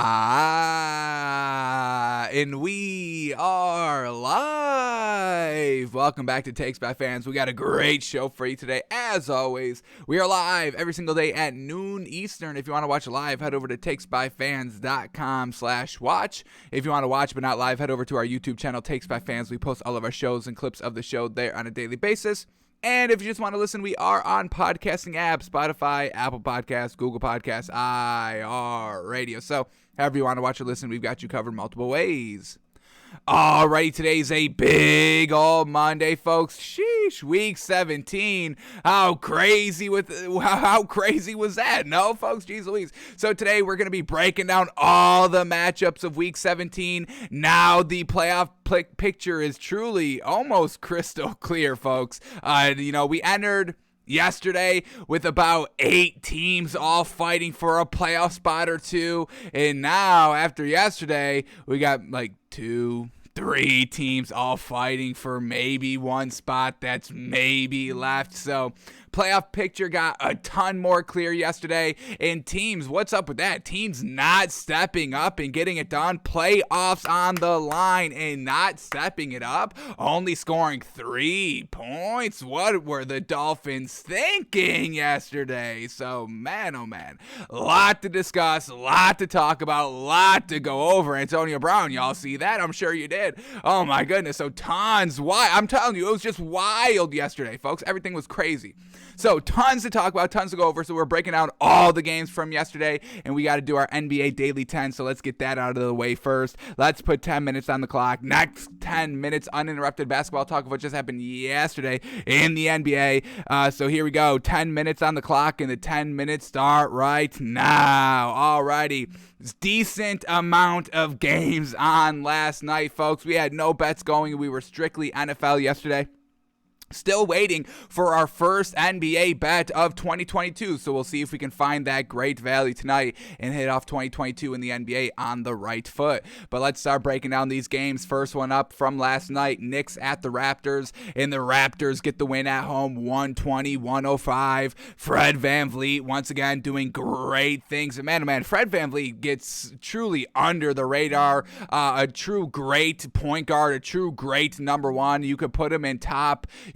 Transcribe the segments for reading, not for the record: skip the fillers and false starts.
And we are live. Welcome back to Takes by Fans. We got a great show for you today. As always, we are live every single day at noon Eastern. If you want to watch live, head over to takesbyfans.com/watch. If you want to watch but not live, head over to our YouTube channel, Takes by Fans. We post all of our shows and clips of the show there on a daily basis. And if you just want to listen, we are on podcasting apps, Spotify, Apple Podcasts, Google Podcasts, iHeartRadio. So however you want to watch or listen, we've got you covered multiple ways. Alrighty, today's a big old Monday, folks. Sheesh, week 17. How crazy was that? No, folks, geez Louise. So today we're going to be breaking down all the matchups of week 17. Now the playoff picture is truly almost crystal clear, folks. We entered yesterday with about 8 teams all fighting for a playoff spot or two, and now after yesterday we got like 2-3 teams all fighting for maybe one spot that's maybe left. So playoff picture got a ton more clear yesterday, and teams, what's up with that? Teams not stepping up and getting it done. Playoffs on the line and not stepping it up, only scoring 3 points. What were the Dolphins thinking yesterday? So man, oh man, a lot to discuss, a lot to talk about, a lot to go over. Antonio Brown, y'all see that? I'm sure you did. Oh my goodness, so tons. Why? I'm telling you, it was just wild yesterday, folks. Everything was crazy. So tons to talk about, tons to go over. So we're breaking down all the games from yesterday, and we got to do our NBA Daily 10. So let's get that out of the way first. Let's put 10 minutes on the clock. Next 10 minutes, uninterrupted basketball talk of what just happened yesterday in the NBA. So here we go. 10 minutes on the clock, and the 10 minutes start right now. Alrighty. Decent amount of games on last night, folks. We had no bets going. We were strictly NFL yesterday. Still waiting for our first NBA bet of 2022, so we'll see if we can find that great value tonight and hit off 2022 in the NBA on the right foot. But let's start breaking down these games. First one up from last night, Knicks at the Raptors, and the Raptors get the win at home, 120-105. Fred VanVleet once again doing great things. And man, Fred VanVleet gets truly under the radar. A true great point guard, a true great number one. You could put him in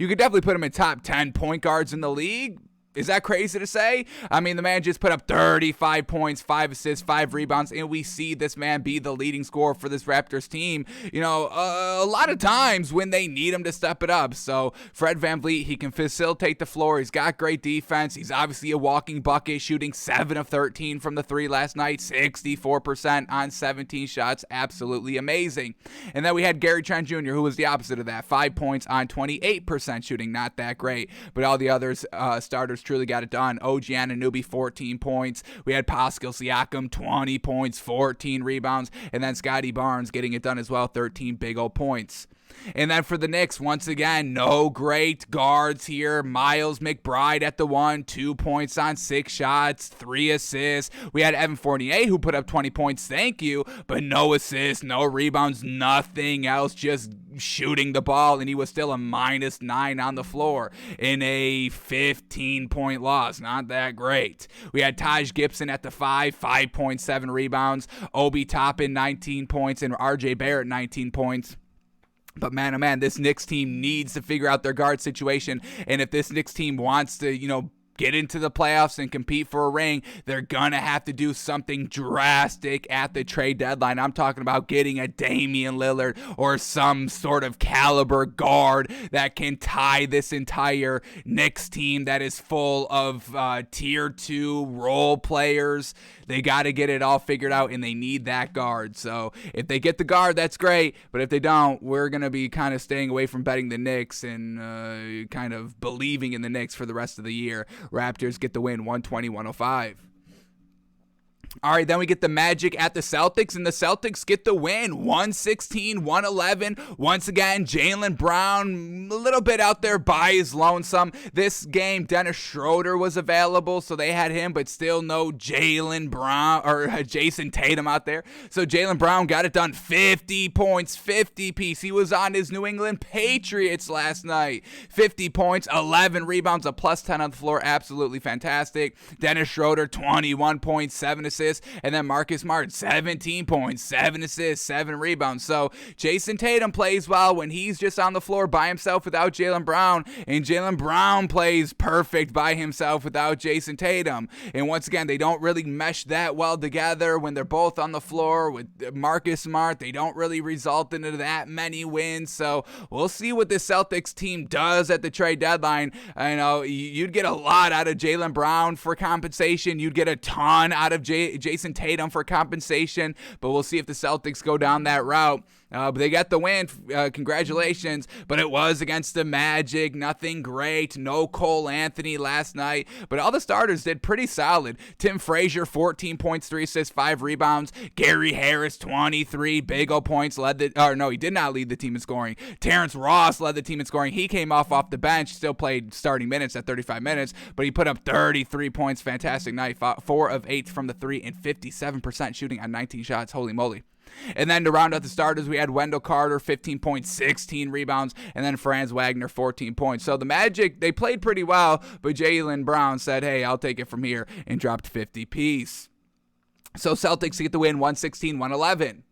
You could definitely put him in top 10 point guards in the league. Is that crazy to say? I mean, the man just put up 35 points, 5 assists, 5 rebounds, and we see this man be the leading scorer for this Raptors team, a lot of times when they need him to step it up. So Fred VanVleet, he can facilitate the floor. He's got great defense. He's obviously a walking bucket, shooting 7 of 13 from the 3 last night, 64% on 17 shots. Absolutely amazing. And then we had Gary Trent Jr., who was the opposite of that, 5 points on 28% shooting. Not that great, but all the others starters truly got it done. OG Anunoby, 14 points. We had Pascal Siakam, 20 points, 14 rebounds. And then Scotty Barnes getting it done as well, 13 big old points. And then for the Knicks, once again, no great guards here. Miles McBride at the 1, 2 points on 6 shots, 3 assists. We had Evan Fournier, who put up 20 points, thank you, but no assists, no rebounds, nothing else, just shooting the ball, and he was still a -9 on the floor in a 15-point loss. Not that great. We had Taj Gibson at the 5, 5.7 rebounds. Obi Toppin, 19 points, and RJ Barrett, 19 points. But man, oh man, this Knicks team needs to figure out their guard situation. And if this Knicks team wants to, get into the playoffs and compete for a ring, they're going to have to do something drastic at the trade deadline. I'm talking about getting a Damian Lillard or some sort of caliber guard that can tie this entire Knicks team that is full of tier 2 role players. They got to get it all figured out, and they need that guard. So if they get the guard, that's great. But if they don't, we're going to be kind of staying away from betting the Knicks and kind of believing in the Knicks for the rest of the year. Raptors get the win, 120-105. All right, then we get the Magic at the Celtics, and the Celtics get the win, 116-111. Once again, Jaylen Brown, a little bit out there by his lonesome. This game, Dennis Schroeder was available, so they had him, but still no Jaylen Brown or Jason Tatum out there. So Jaylen Brown got it done, 50 points, 50 piece. He was on his New England Patriots last night. 50 points, 11 rebounds, a +10 on the floor, absolutely fantastic. Dennis Schroeder, 21 points, 7 assists. assists. And then Marcus Smart, 17 points, 7 assists, 7 rebounds. So Jason Tatum plays well when he's just on the floor by himself without Jaylen Brown. And Jaylen Brown plays perfect by himself without Jason Tatum. And once again, they don't really mesh that well together when they're both on the floor with Marcus Smart. They don't really result into that many wins. So we'll see what the Celtics team does at the trade deadline. I know you'd get a lot out of Jaylen Brown for compensation. You'd get a ton out of Jason Tatum for compensation. But we'll see if the Celtics go down that route. But they got the win. Congratulations. But it was against the Magic. Nothing great. No Cole Anthony last night. But all the starters did pretty solid. Tim Frazier, 14 points, 3 assists, 5 rebounds. Gary Harris, 23 big ol' points. He did not lead the team in scoring. Terrence Ross led the team in scoring. He came off the bench. Still played starting minutes at 35 minutes. But he put up 33 points. Fantastic night. 4 of 8 from the 3 and 57% shooting on 19 shots. Holy moly. And then to round out the starters, we had Wendell Carter, 15 points, 16 rebounds, and then Franz Wagner, 14 points. So the Magic, they played pretty well, but Jaylen Brown said, hey, I'll take it from here, and dropped 50 piece. So Celtics get the win, 116-111.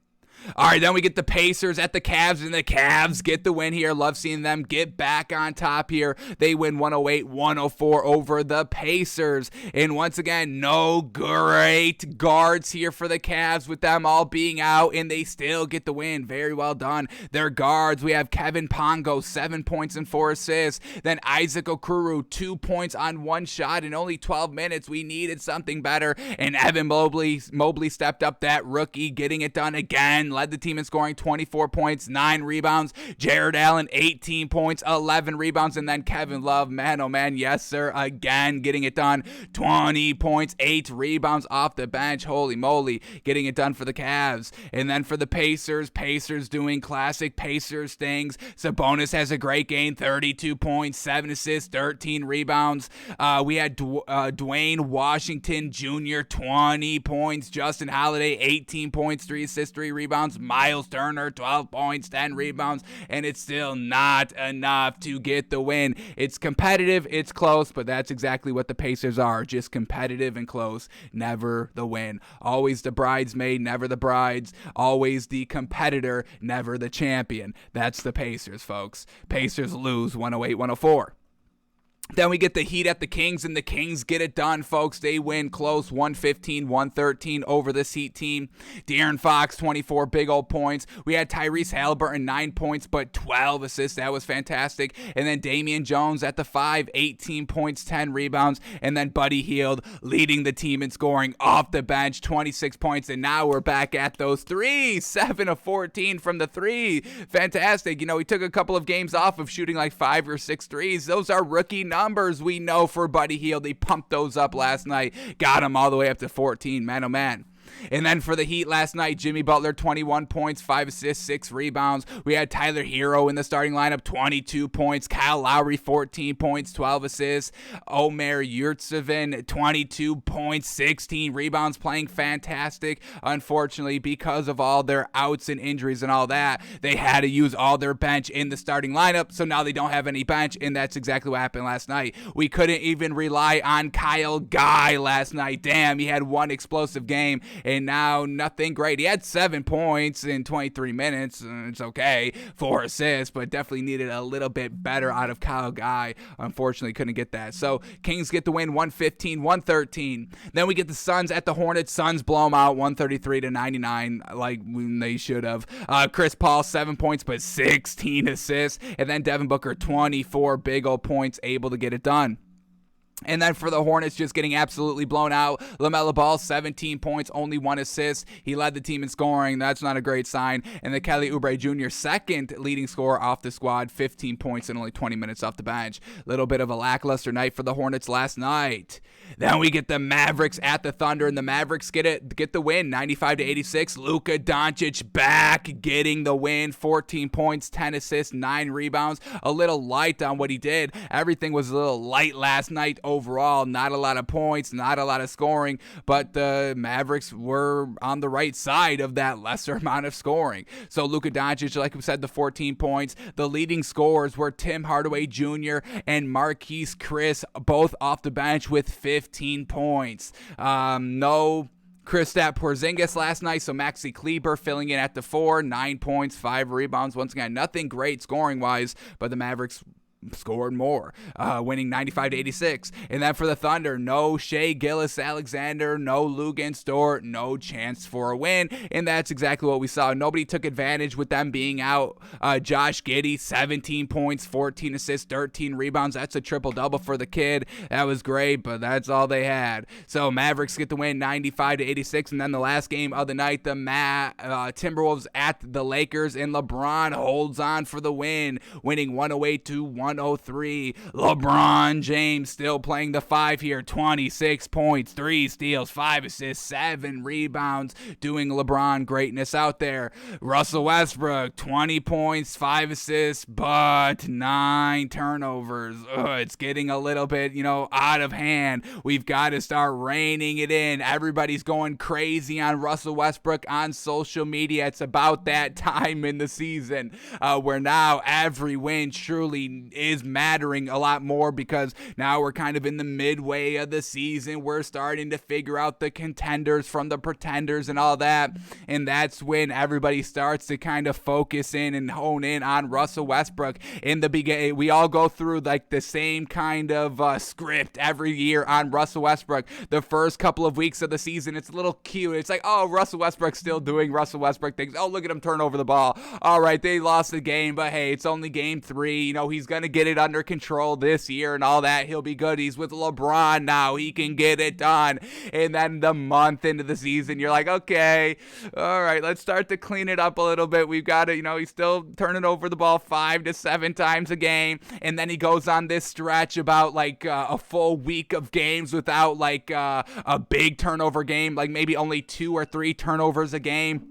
All right, then we get the Pacers at the Cavs, and the Cavs get the win here. Love seeing them get back on top here. They win 108-104 over the Pacers. And once again, no great guards here for the Cavs with them all being out, and they still get the win. Very well done. Their guards, we have Kevin Pongo, 7 points and 4 assists. Then Isaac Okoro, 2 points on 1 shot in only 12 minutes. We needed something better, and Evan Mobley stepped up, that rookie, getting it done again. Led the team in scoring, 24 points, 9 rebounds. Jared Allen, 18 points, 11 rebounds. And then Kevin Love, man, oh man, yes sir, again getting it done. 20 points, 8 rebounds off the bench. Holy moly, getting it done for the Cavs. And then for the Pacers doing classic Pacers things. Sabonis has a great game, 32 points, 7 assists, 13 rebounds. We had Dwayne Washington Jr., 20 points. Justin Holiday, 18 points, 3 assists, 3 rebounds. Miles Turner, 12 points, 10 rebounds, and it's still not enough to get the win. It's competitive, it's close, but that's exactly what the Pacers are, just competitive and close, never the win. Always the bridesmaid, never the brides. Always the competitor, never the champion. That's the Pacers, folks. Pacers lose 108-104. Then we get the Heat at the Kings, and the Kings get it done, folks. They win close, 115-113 over this Heat team. De'Aaron Fox, 24 big old points. We had Tyrese Halliburton, 9 points, but 12 assists. That was fantastic. And then Damian Jones at the 5, 18 points, 10 rebounds. And then Buddy Hield leading the team in scoring off the bench, 26 points. And now we're back at those threes, 7 of 14 from the 3. Fantastic. You know, he took a couple of games off of shooting like 5 or 6 threes. Those are rookie numbers, we know, for Buddy Hield. He pumped those up last night, got him all the way up to 14. Man, oh man. And then for the Heat last night, Jimmy Butler, 21 points, 5 assists, 6 rebounds. We had Tyler Hero in the starting lineup, 22 points. Kyle Lowry, 14 points, 12 assists. Omer Yurtseven, 22 points, 16 rebounds, playing fantastic. Unfortunately, because of all their outs and injuries and all that, they had to use all their bench in the starting lineup, so now they don't have any bench, and that's exactly what happened last night. We couldn't even rely on Kyle Guy last night. Damn, he had one explosive game, and now nothing great. He had 7 points in 23 minutes. It's okay. 4 assists, but definitely needed a little bit better out of Kyle Guy. Unfortunately, couldn't get that. So Kings get the win, 115-113. Then we get the Suns at the Hornets. Suns blow them out, 133-99, like they should have. Chris Paul, 7 points, but 16 assists. And then Devin Booker, 24 big old points, able to get it done. And then for the Hornets, just getting absolutely blown out. LaMelo Ball, 17 points, only 1 assist. He led the team in scoring. That's not a great sign. And then Kelly Oubre Jr., second leading scorer off the squad, 15 points in only 20 minutes off the bench. Little bit of a lackluster night for the Hornets last night. Then we get the Mavericks at the Thunder, and the Mavericks get the win, 95-86. Luka Doncic back, getting the win, 14 points, 10 assists, 9 rebounds. A little light on what he did. Everything was a little light last night overall. Not a lot of points, not a lot of scoring, but the Mavericks were on the right side of that lesser amount of scoring. So Luka Doncic, like we said, the 14 points. The leading scorers were Tim Hardaway Jr. and Marquise Chris, both off the bench with 15 points. No Kristaps Porzingis last night, so Maxi Kleber filling in at the 4, 9 points, 5 rebounds. Once again, nothing great scoring-wise, but the Mavericks scored more, winning 95-86. And then for the Thunder, no Shea Gilgeous-Alexander, no Luguentz Dort, no chance for a win. And that's exactly what we saw. Nobody took advantage with them being out. Josh Giddey, 17 points, 14 assists, 13 rebounds. That's a triple-double for the kid. That was great, but that's all they had. So Mavericks get the win 95-86. And then the last game of the night, the Timberwolves at the Lakers, and LeBron holds on for the win, winning 108-103. LeBron James still playing the 5 here. 26 points, 3 steals, 5 assists, 7 rebounds. Doing LeBron greatness out there. Russell Westbrook, 20 points, 5 assists, but 9 turnovers. It's getting a little bit, out of hand. We've got to start reining it in. Everybody's going crazy on Russell Westbrook on social media. It's about that time in the season where now every win truly is mattering a lot more, because now we're kind of in the midway of the season. We're starting to figure out the contenders from the pretenders and all that, and that's when everybody starts to kind of focus in and hone in on Russell Westbrook. In the beginning, we all go through like the same kind of script every year on Russell Westbrook. The first couple of weeks of the season, it's a little cute. It's like, oh, Russell Westbrook's still doing Russell Westbrook things. Oh, look at him turn over the ball. All right, they lost the game, but hey, it's only game 3. He's going to get it under control this year and all that. He'll be good. He's with LeBron now. He can get it done. And then the month into the season, you're like, okay, all right, let's start to clean it up a little bit. We've got to, he's still turning over the ball 5 to 7 times a game. And then he goes on this stretch about like a full week of games without like a big turnover game, like maybe only 2 or 3 turnovers a game.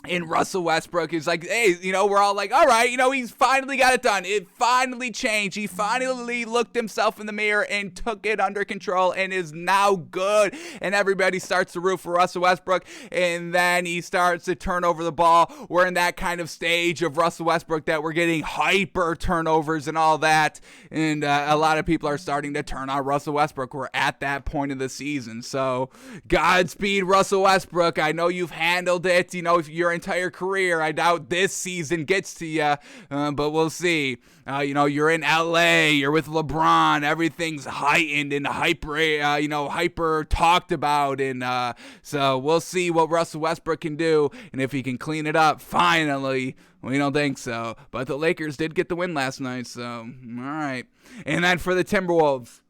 And Russell Westbrook is like, hey, we're all like, all right, he's finally got it done. It finally changed. He finally looked himself in the mirror and took it under control and is now good. And everybody starts to root for Russell Westbrook. And then he starts to turn over the ball. We're in that kind of stage of Russell Westbrook that we're getting hyper turnovers and all that. And a lot of people are starting to turn on Russell Westbrook. We're at that point of the season. So Godspeed, Russell Westbrook. I know you've handled it, if your entire career. I doubt this season gets to you, but we'll see. You're in LA, you're with LeBron, everything's heightened and hyper talked about, and so we'll see what Russell Westbrook can do, and if he can clean it up finally. We don't think so, but the Lakers did get the win last night, so all right. And then for the Timberwolves,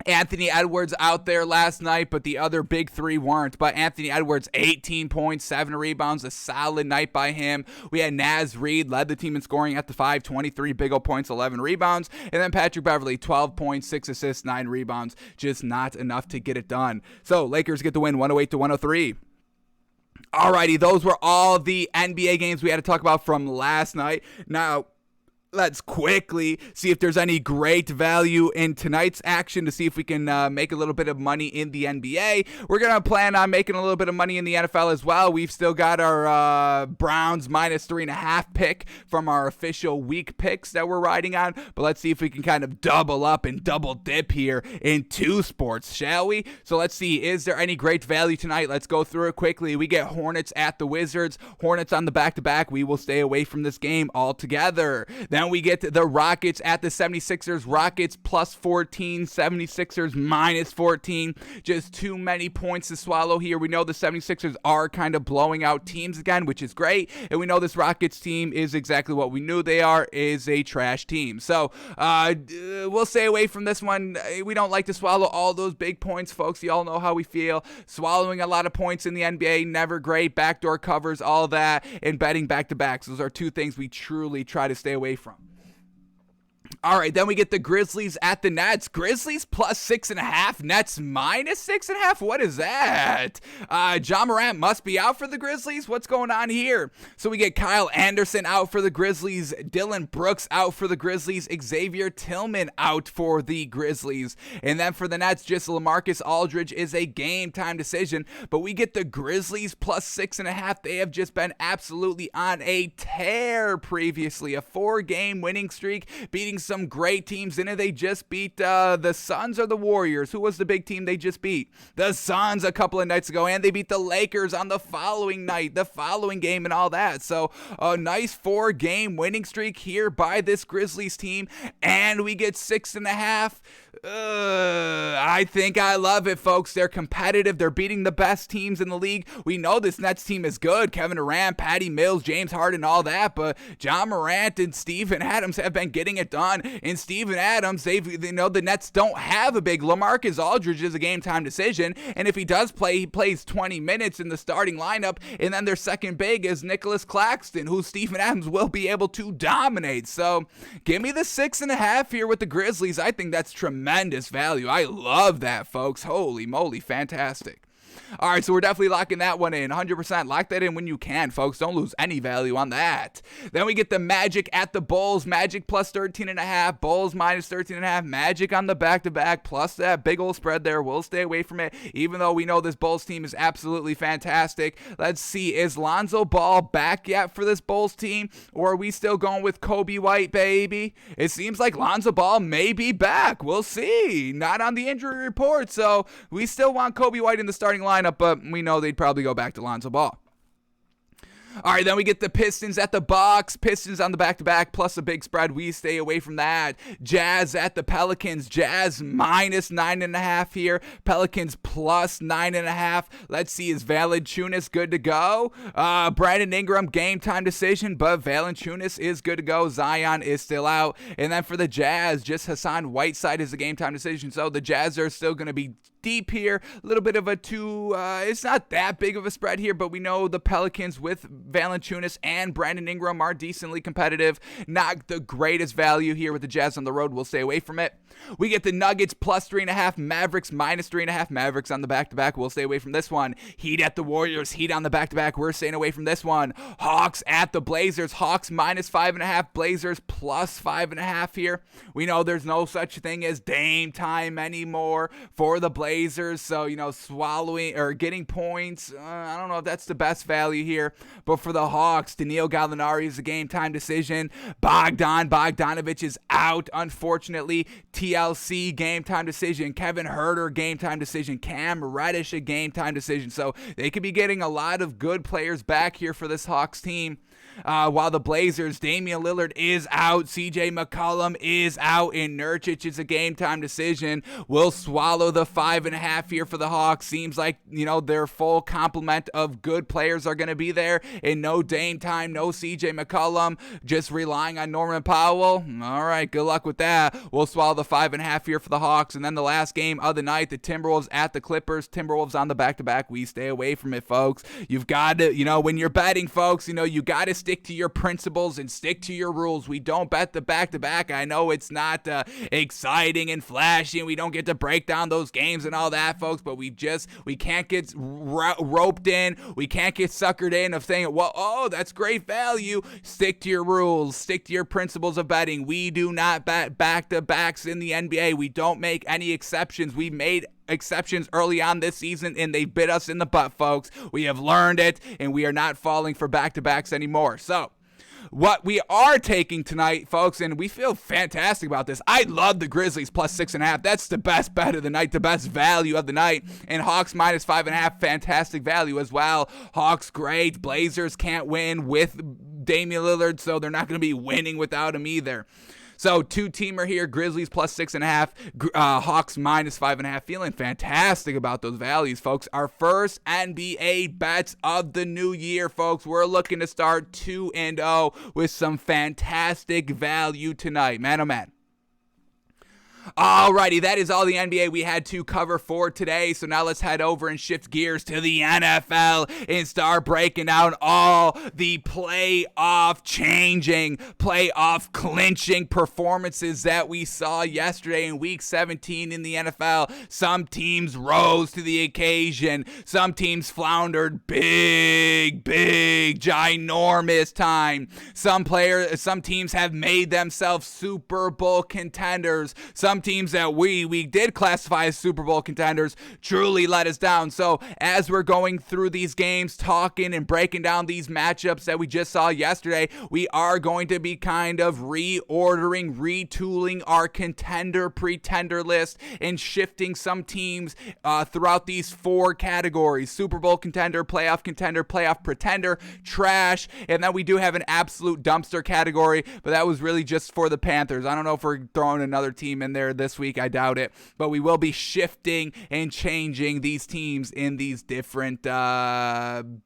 Anthony Edwards out there last night, but the other big 3 weren't. But Anthony Edwards, 18 points, 7 rebounds, a solid night by him. We had Naz Reid, led the team in scoring at the 5, 23 big old points, 11 rebounds. And then Patrick Beverley, 12 points, 6 assists, 9 rebounds. Just not enough to get it done. So Lakers get the win, 108-103. Alrighty, those were all the NBA games we had to talk about from last night. Now, let's quickly see if there's any great value in tonight's action to see if we can make a little bit of money in the NBA. We're going to plan on making a little bit of money in the NFL as well. We've still got our Browns minus 3.5 pick from our official week picks that we're riding on. But let's see if we can kind of double up and double dip here in 2 sports, shall we? So let's see, is there any great value tonight? Let's go through it quickly. We get Hornets at the Wizards. Hornets on the back-to-back. We will stay away from this game altogether. Then we get the Rockets at the 76ers. Rockets plus 14, 76ers minus 14. Just too many points to swallow here. We know the 76ers are kind of blowing out teams again, which is great. And we know this Rockets team is exactly what we knew they are, is a trash team. So we'll stay away from this one. We don't like to swallow all those big points, folks. You all know how we feel. Swallowing a lot of points in the NBA, never great. Backdoor covers, all that. And betting back-to-backs. Those are 2 things we truly try to stay away from. All right, then we get the Grizzlies at the Nets. Grizzlies plus 6.5, Nets minus 6.5. What is that? Ja Morant must be out for the Grizzlies. What's going on here? So we get Kyle Anderson out for the Grizzlies, Dylan Brooks out for the Grizzlies, Xavier Tillman out for the Grizzlies. And then for the Nets, just LaMarcus Aldridge is a game time decision. But we get the Grizzlies plus 6.5. They have just been absolutely on a tear previously. A 4-game winning streak, beating some great teams in it. They just beat the Suns or the Warriors. Who was the big team they just beat? The Suns a couple of nights ago, and they beat the Lakers on the following night, the following game and all that. So a nice 4-game winning streak here by this Grizzlies team, and we get 6.5. I think I love it, folks. They're competitive. They're beating the best teams in the league. We know this Nets team is good. Kevin Durant, Patty Mills, James Harden, all that, but John Morant and Steven Adams have been getting it done. And Steven Adams, they know the Nets don't have a big. LaMarcus Aldridge is a game-time decision, and if he does play, he plays 20 minutes in the starting lineup, and then their second big is Nicholas Claxton, who Steven Adams will be able to dominate. So give me the 6.5 here with the Grizzlies. I think that's tremendous value. I love that, folks. Holy moly, fantastic. All right, so we're definitely locking that one in. 100% lock that in when you can, folks. Don't lose any value on that. Then we get the Magic at the Bulls. Magic plus 13.5. Bulls minus 13.5. Magic on the back-to-back plus that big old spread there. We'll stay away from it, even though we know this Bulls team is absolutely fantastic. Let's see. Is Lonzo Ball back yet for this Bulls team, or are we still going with Kobe White, baby? It seems like Lonzo Ball may be back. We'll see. Not on the injury report, so we still want Kobe White in the starting lineup, but we know they'd probably go back to Lonzo Ball. All right, then we get the Pistons at the Bucks. Pistons on the back-to-back plus a big spread. We stay away from that. Jazz at the Pelicans. Jazz minus 9.5 here. Pelicans plus 9.5. Let's see, is Valanciunas good to go? Brandon Ingram, game-time decision, but Valanciunas is good to go. Zion is still out. And then for the Jazz, just Hassan Whiteside is a game-time decision. So the Jazz are still going to be deep here. A little bit of a it's not that big of a spread here, but we know the Pelicans with Valanciunas and Brandon Ingram are decently competitive. Not the greatest value here with the Jazz on the road. We'll stay away from it. We get the Nuggets plus 3.5, Mavericks minus 3.5. Mavericks on the back-to-back. We'll stay away from this one. Heat at the Warriors. Heat on the back-to-back. We're staying away from this one. Hawks at the Blazers. Hawks minus 5.5. Blazers plus 5.5 here. We know there's no such thing as Dame time anymore for the Blazers. So, swallowing or getting points, I don't know if that's the best value here. But for the Hawks, Danilo Gallinari is a game-time decision. Bogdanovich is out, unfortunately. TLC, game-time decision. Kevin Huerter, game-time decision. Cam Reddish, a game-time decision. So they could be getting a lot of good players back here for this Hawks team. While the Blazers, Damian Lillard is out, CJ McCollum is out, and Nurkic is a game-time decision. We'll swallow the 5.5 here for the Hawks. Seems like, their full complement of good players are going to be there, and no Dame time, no CJ McCollum, just relying on Norman Powell. All right, good luck with that. We'll swallow the 5.5 here for the Hawks, and then the last game of the night, the Timberwolves at the Clippers. Timberwolves on the back-to-back. We stay away from it, folks. You've got to, when you're betting, folks, you got to stick to your principles and stick to your rules. We don't bet the back-to-back. I know it's not exciting and flashy, and we don't get to break down those games and all that, folks, but we can't get roped in. We can't get suckered in of saying, well, oh, that's great value. Stick to your rules. Stick to your principles of betting. We do not bet back-to-backs in the NBA. We don't make any exceptions. We made exceptions early on this season, and they bit us in the butt, folks. We have learned it, and we are not falling for back-to-backs anymore. So what we are taking tonight, folks, and we feel fantastic about this. I love the Grizzlies plus 6.5. That's the best bet of the night, the best value of the night. And Hawks minus 5.5, fantastic value as well. Hawks great. Blazers can't win with Damian Lillard, so they're not going to be winning without him either. So two-teamer here, Grizzlies plus 6.5, Hawks minus 5.5. Feeling fantastic about those values, folks. Our first NBA bets of the new year, folks. We're looking to start 2-0 with some fantastic value tonight. Man, oh man. Alrighty, that is all the NBA we had to cover for today. So now let's head over and shift gears to the NFL and start breaking down all the playoff changing, playoff clinching performances that we saw yesterday in Week 17 in the NFL. Some teams rose to the occasion. Some teams floundered big, ginormous time. Some teams have made themselves Super Bowl contenders. Some some teams that we did classify as Super Bowl contenders truly let us down. So as we're going through these games, talking and breaking down these matchups that we just saw yesterday, we are going to be kind of reordering, retooling our contender-pretender list and shifting some teams throughout these 4 categories: Super Bowl contender, playoff pretender, trash, and then we do have an absolute dumpster category, but that was really just for the Panthers. I don't know if we're throwing another team in there this week. I doubt it, but we will be shifting and changing these teams in these different brackets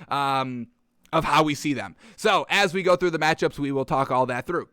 of how we see them. So as we go through the matchups, we will talk all that through.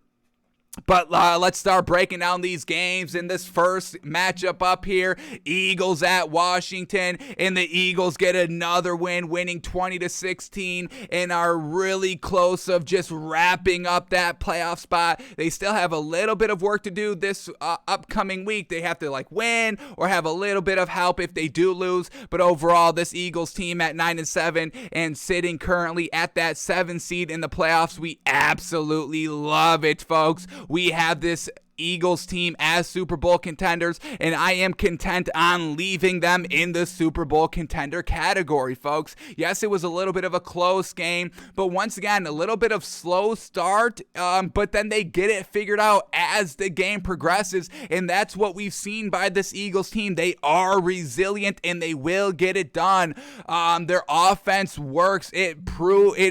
But let's start breaking down these games. In this first matchup up here, Eagles at Washington, and the Eagles get another win, winning 20-16, and are really close of just wrapping up that playoff spot. They still have a little bit of work to do this upcoming week. They have to win or have a little bit of help if they do lose. But overall, this Eagles team at 9-7 and sitting currently at that 7 seed in the playoffs, we absolutely love it, folks. We have this Eagles team as Super Bowl contenders, and I am content on leaving them in the Super Bowl contender category, folks. Yes, it was a little bit of a close game, but once again, a little bit of slow start, but then they get it figured out as the game progresses, and that's what we've seen by this Eagles team. They are resilient, and they will get it done. Their offense works. It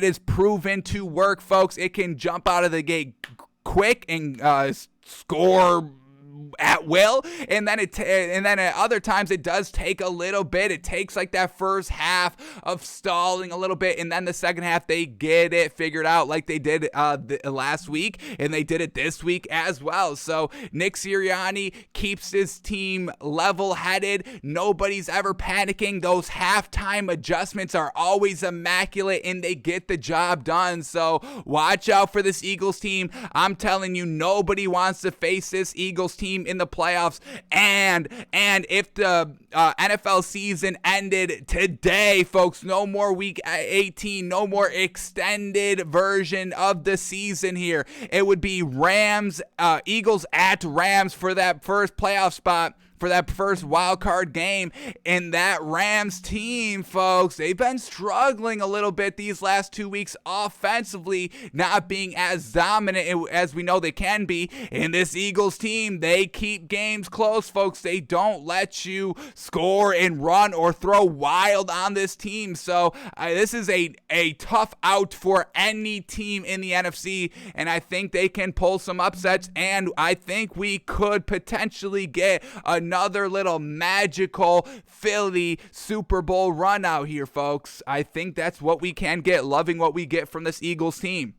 is proven to work, folks. It can jump out of the gate quick and score at will, and then at other times it does take a little bit. It takes that first half of stalling a little bit, and then the second half they get it figured out like they did last week, and they did it this week as well. So Nick Sirianni keeps his team level-headed. Nobody's ever panicking. Those halftime adjustments are always immaculate, and they get the job done. So watch out for this Eagles team. I'm telling you, nobody wants to face this Eagles team in the playoffs, and if the NFL season ended today, folks, no more week 18, no more extended version of the season here. It would be Eagles at Rams for that first playoff spot, for that first wild card game. And that Rams team, folks, they've been struggling a little bit these last 2 weeks offensively, not being as dominant as we know they can be. And this Eagles team, they keep games close, folks. They don't let you score and run or throw wild on this team. So this is a tough out for any team in the NFC, and I think they can pull some upsets, and I think we could potentially get another little magical Philly Super Bowl run out here, folks. I think that's what we can get. Loving what we get from this Eagles team.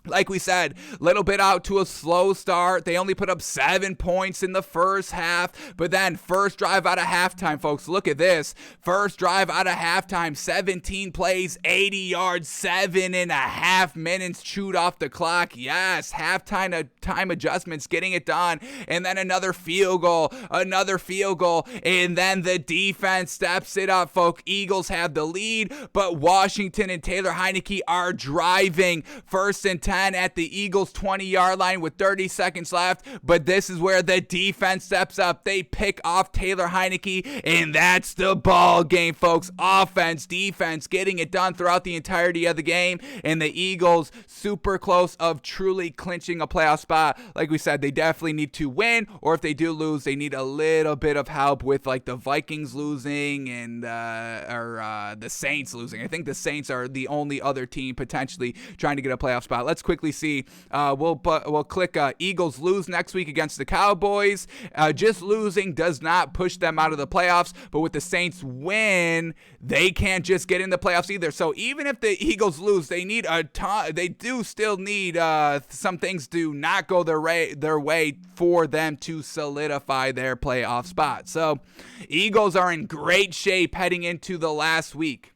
Like we said, little bit out to a slow start. They only put up 7 points in the first half, but then first drive out of halftime, folks, look at this. First drive out of halftime, 17 plays, 80 yards, 7.5 minutes chewed off the clock. Yes, halftime time adjustments, getting it done. And then another field goal, and then the defense steps it up, folks. Eagles have the lead, but Washington and Taylor Heinecke are driving. First and 10 at the Eagles 20-yard line with 30 seconds left, but this is where the defense steps up. They pick off Taylor Heinecke, and that's the ball game, folks. Offense, defense, getting it done throughout the entirety of the game, and the Eagles super close of truly clinching a playoff spot. Like we said, they definitely need to win, or if they do lose, they need a little bit of help with the Vikings losing and the Saints losing. I think the Saints are the only other team potentially trying to get a playoff spot. Let's quickly see. We'll click Eagles lose next week against the Cowboys. Just losing does not push them out of the playoffs, but with the Saints win, they can't just get in the playoffs either. So even if the Eagles lose, they need a ton. They do still need some things to not go their way for them to solidify their playoff spot. So Eagles are in great shape heading into the last week.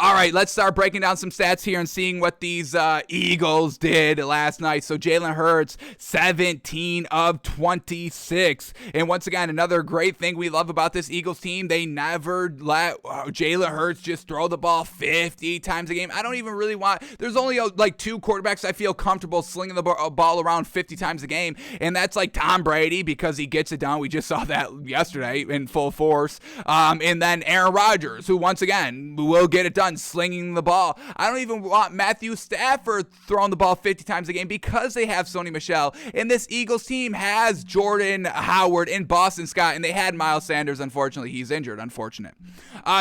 All right, let's start breaking down some stats here and seeing what these Eagles did last night. So Jalen Hurts, 17 of 26. And once again, another great thing we love about this Eagles team, they never let Jalen Hurts just throw the ball 50 times a game. I don't even really want, there's only like two quarterbacks I feel comfortable slinging the ball around 50 times a game, and that's like Tom Brady because he gets it done. We just saw that yesterday in full force. And then Aaron Rodgers, who once again will get it done slinging the ball. I don't even want Matthew Stafford throwing the ball 50 times a game because they have Sony Michel. And this Eagles team has Jordan Howard and Boston Scott, and they had Miles Sanders. Unfortunately, he's injured. Unfortunate.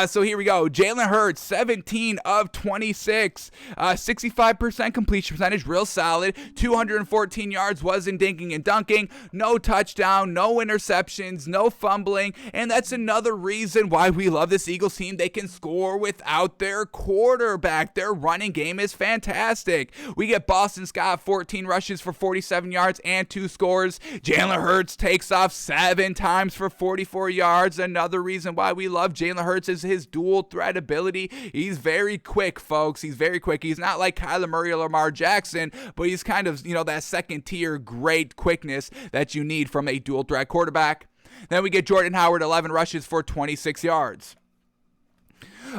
So here we go. Jalen Hurts, 17 of 26, 65% completion percentage, real solid. 214 yards, wasn't dinking and dunking. No touchdown, no interceptions, no fumbling. And that's another reason why we love this Eagles team. They can score without their quarterback. Their running game is fantastic. We get Boston Scott, 14 rushes for 47 yards and 2 scores. Jalen Hurts takes off 7 times for 44 yards. Another reason why we love Jalen Hurts is his dual threat ability. He's very quick, folks. He's very quick. He's not like Kyler Murray or Lamar Jackson, but he's kind of, that second tier great quickness that you need from a dual threat quarterback. Then we get Jordan Howard, 11 rushes for 26 yards.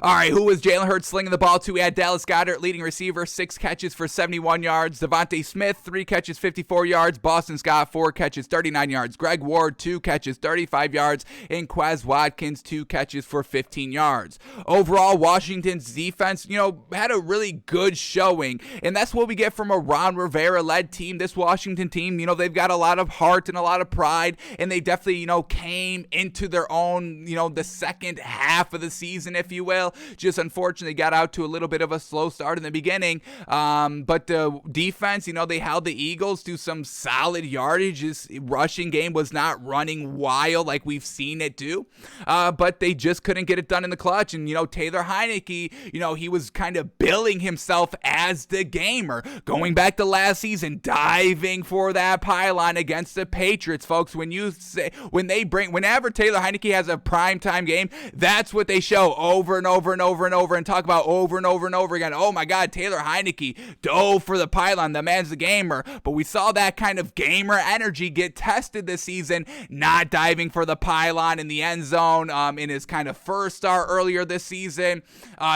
All right, who was Jalen Hurts slinging the ball to? We had Dallas Goedert, leading receiver, 6 catches for 71 yards. Devontae Smith, 3 catches, 54 yards. Boston Scott, 4 catches, 39 yards. Greg Ward, 2 catches, 35 yards. And Quez Watkins, 2 catches for 15 yards. Overall, Washington's defense, had a really good showing. And that's what we get from a Ron Rivera-led team. This Washington team, they've got a lot of heart and a lot of pride. And they definitely, came into their own, the second half of the season, if you will. Just unfortunately got out to a little bit of a slow start in the beginning. But the defense, they held the Eagles to some solid yardage. This rushing game was not running wild like we've seen it do. But they just couldn't get it done in the clutch. And, Taylor Heinecke, he was kind of billing himself as the gamer. Going back to last season, diving for that pylon against the Patriots, folks. Whenever Taylor Heinecke has a primetime game, that's what they show over and over and over and over and talk about over and over and over again. Oh my God, Taylor Heinecke dove for the pylon. The man's a gamer. But we saw that kind of gamer energy get tested this season, not diving for the pylon in the end zone in his kind of first start earlier this season.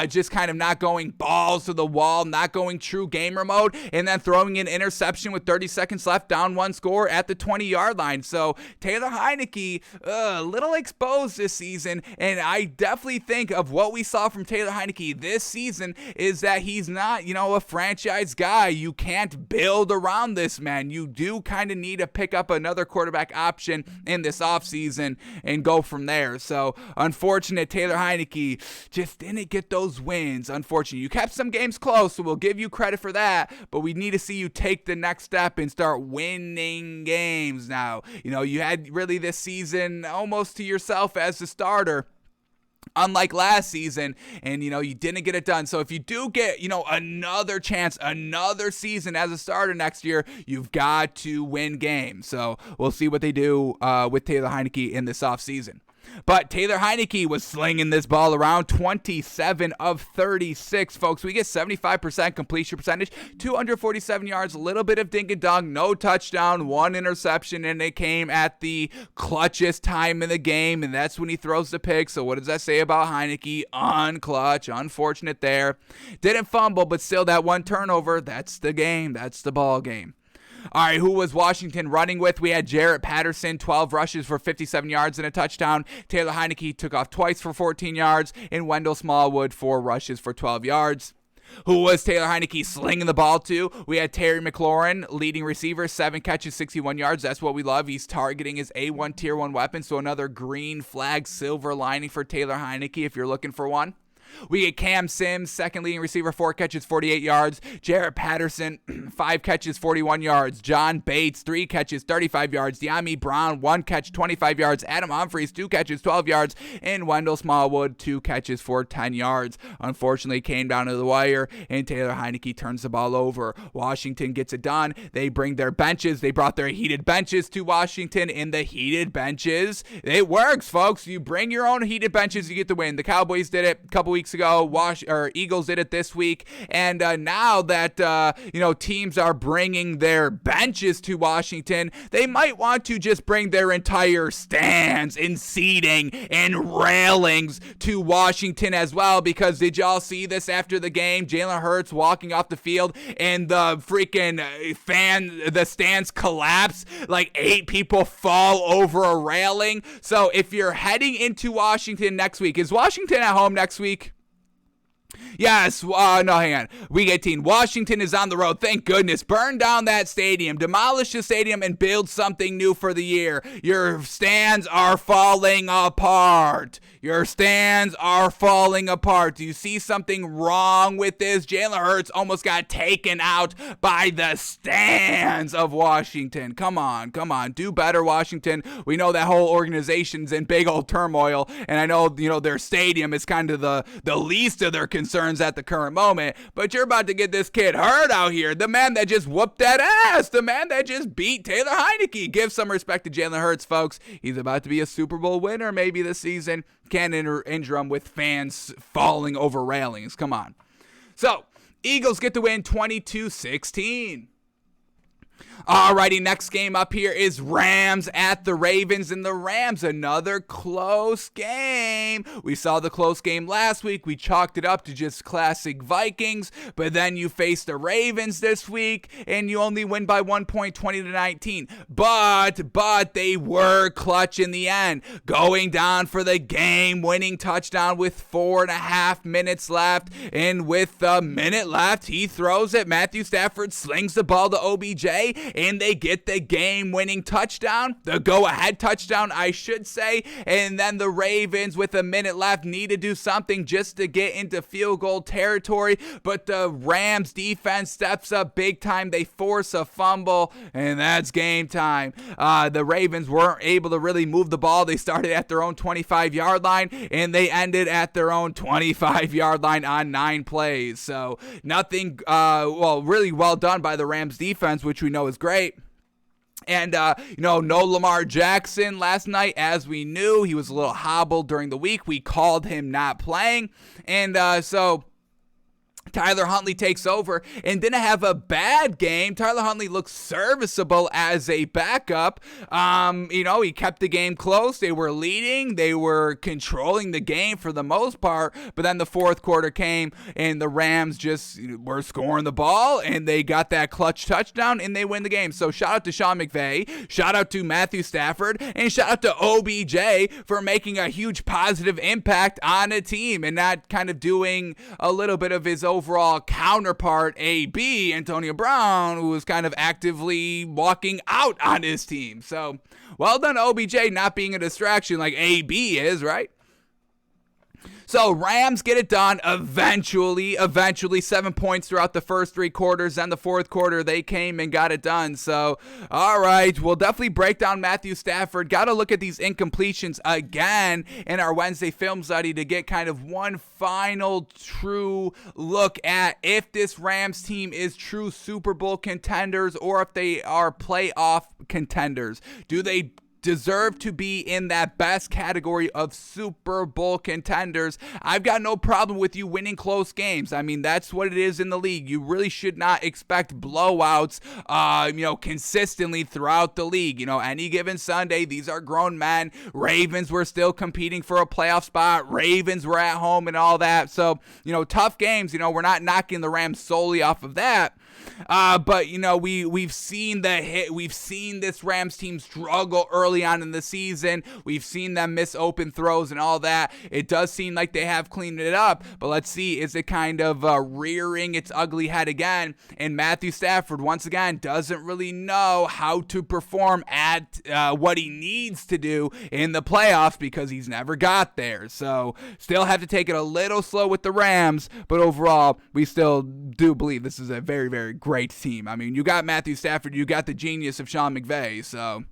Just kind of not going balls to the wall, not going true gamer mode, and then throwing an interception with 30 seconds left, down 1 score at the 20-yard line. So Taylor Heinecke, a little exposed this season, and I definitely think of what we saw from Taylor Heinecke this season is that he's not, a franchise guy. You can't build around this man. You do kind of need to pick up another quarterback option in this offseason and go from there. So, unfortunate, Taylor Heinecke just didn't get those wins. Unfortunately, you kept some games close, so we'll give you credit for that, but we need to see you take the next step and start winning games now. You had really this season almost to yourself as the starter, unlike last season, and you didn't get it done. So if you do get another chance, another season as a starter next year, you've got to win games. So we'll see what they do with Taylor Heinecke in this offseason. But Taylor Heinecke was slinging this ball around, 27 of 36, folks. We get 75% completion percentage, 247 yards, a little bit of dink and dunk, no touchdown, 1 interception, and it came at the clutchest time in the game, and that's when he throws the pick. So what does that say about Heinecke? Unclutch, unfortunate there. Didn't fumble, but still that 1 turnover, that's the game, that's the ball game. All right, who was Washington running with? We had Jarrett Patterson, 12 rushes for 57 yards and a touchdown. Taylor Heinecke took off twice for 14 yards, and Wendell Smallwood, 4 rushes for 12 yards. Who was Taylor Heinecke slinging the ball to? We had Terry McLaurin, leading receiver, 7 catches, 61 yards. That's what we love. He's targeting his A1 Tier 1 weapon, so another green flag silver lining for Taylor Heinecke if you're looking for one. We get Cam Sims, second leading receiver, 4 catches, 48 yards. Jarrett Patterson, 5 catches, 41 yards. John Bates, 3 catches, 35 yards. De'Ami Brown, 1 catch, 25 yards. Adam Humphries, 2 catches, 12 yards. And Wendell Smallwood, 2 catches for 10 yards. Unfortunately, came down to the wire, and Taylor Heinecke turns the ball over. Washington gets it done. They bring their benches. They brought their heated benches to Washington, and the heated benches, it works, folks. You bring your own heated benches, you get the win. The Cowboys did it a couple weeks weeks ago. Eagles did it this week. And now that, teams are bringing their benches to Washington, they might want to just bring their entire stands and seating and railings to Washington as well, because did y'all see this after the game? Jalen Hurts walking off the field and the freaking the stands collapse, like 8 people fall over a railing. So if you're heading into Washington next week, is Washington at home next week? Yes, no, hang on. Week 18. Washington is on the road. Thank goodness. Burn down that stadium. Demolish the stadium and build something new for the year. Your stands are falling apart. Your stands are falling apart. Do you see something wrong with this? Jalen Hurts almost got taken out by the stands of Washington. Come on. Do better, Washington. We know that whole organization's in big old turmoil, and I know, their stadium is kind of the least of their concerns at the current moment, but you're about to get this kid hurt out here. The man that just whooped that ass. The man that just beat Taylor Heinecke. Give some respect to Jalen Hurts, folks. He's about to be a Super Bowl winner maybe this season. Can't injure him with fans falling over railings. Come on. So, Eagles get to win 22-16. Alrighty, next game up here is Rams at the Ravens, and the Rams, another close game. We saw the close game last week. We chalked it up to just classic Vikings, but then you face the Ravens this week, and you only win by 1 point, 20-19. But they were clutch in the end, going down for the game-winning touchdown with 4.5 minutes left, and with a minute left, he throws it. Matthew Stafford slings the ball to OBJ, and they get the game-winning touchdown, the go-ahead touchdown, I should say. And then the Ravens, with a minute left, need to do something just to get into field goal territory. But the Rams defense steps up big time. They force a fumble, and that's game time. The Ravens weren't able to really move the ball. They started at their own 25-yard line, and they ended at their own 25-yard line on 9 plays. So nothing, really well done by the Rams defense, which we know is great. And, no Lamar Jackson last night, as we knew. He was a little hobbled during the week. We called him not playing. And so Tyler Huntley takes over and didn't have a bad game. Tyler Huntley looks serviceable as a backup. He kept the game close. They were leading. They were controlling the game for the most part. But then the fourth quarter came, and the Rams just were scoring the ball, and they got that clutch touchdown, and they win the game. So shout out to Sean McVay. Shout out to Matthew Stafford. And shout out to OBJ for making a huge positive impact on a team and not kind of doing a little bit of his overall counterpart, AB, Antonio Brown, who was kind of actively walking out on his team. So, well done, OBJ, not being a distraction like AB is, right? So Rams get it done eventually 7 points throughout the first 3 quarters. Then the fourth quarter, they came and got it done. So, all right, we'll definitely break down Matthew Stafford. Got to look at these incompletions again in our Wednesday film study to get kind of one final true look at if this Rams team is true Super Bowl contenders or if they are playoff contenders. Do they deserve to be in that best category of Super Bowl contenders? I've got no problem with you winning close games. I mean, that's what it is in the league. You really should not expect blowouts, consistently throughout the league. Any given Sunday, these are grown men. Ravens were still competing for a playoff spot. Ravens were at home and all that. So, tough games. We're not knocking the Rams solely off of that. But we've seen the hit. We've seen this Rams team struggle early on in the season. We've seen them miss open throws and all that. It does seem like they have cleaned it up, but let's see, is it kind of rearing its ugly head again? And Matthew Stafford once again doesn't really know how to perform at what he needs to do in the playoffs because he's never got there. So still have to take it a little slow with the Rams, but overall we still do believe this is a very, very great team. I mean, you got Matthew Stafford, you got the genius of Sean McVay, so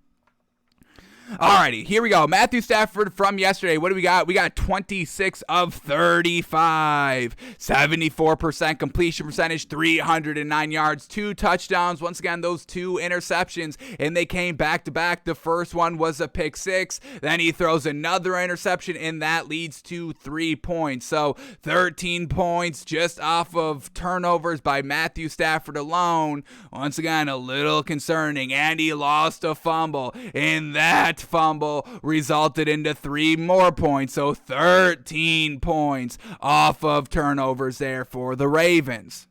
Alrighty, here we go. Matthew Stafford from yesterday. What do we got? We got 26 of 35, 74% completion percentage, 309 yards, 2 touchdowns. Once again, those 2 interceptions, and they came back to back. The first one was a pick 6. Then he throws another interception, and that leads to 3 points. So 13 points just off of turnovers by Matthew Stafford alone. Once again, a little concerning, and he lost a fumble, and that fumble resulted into 3 more points, so 13 points off of turnovers there for the Ravens.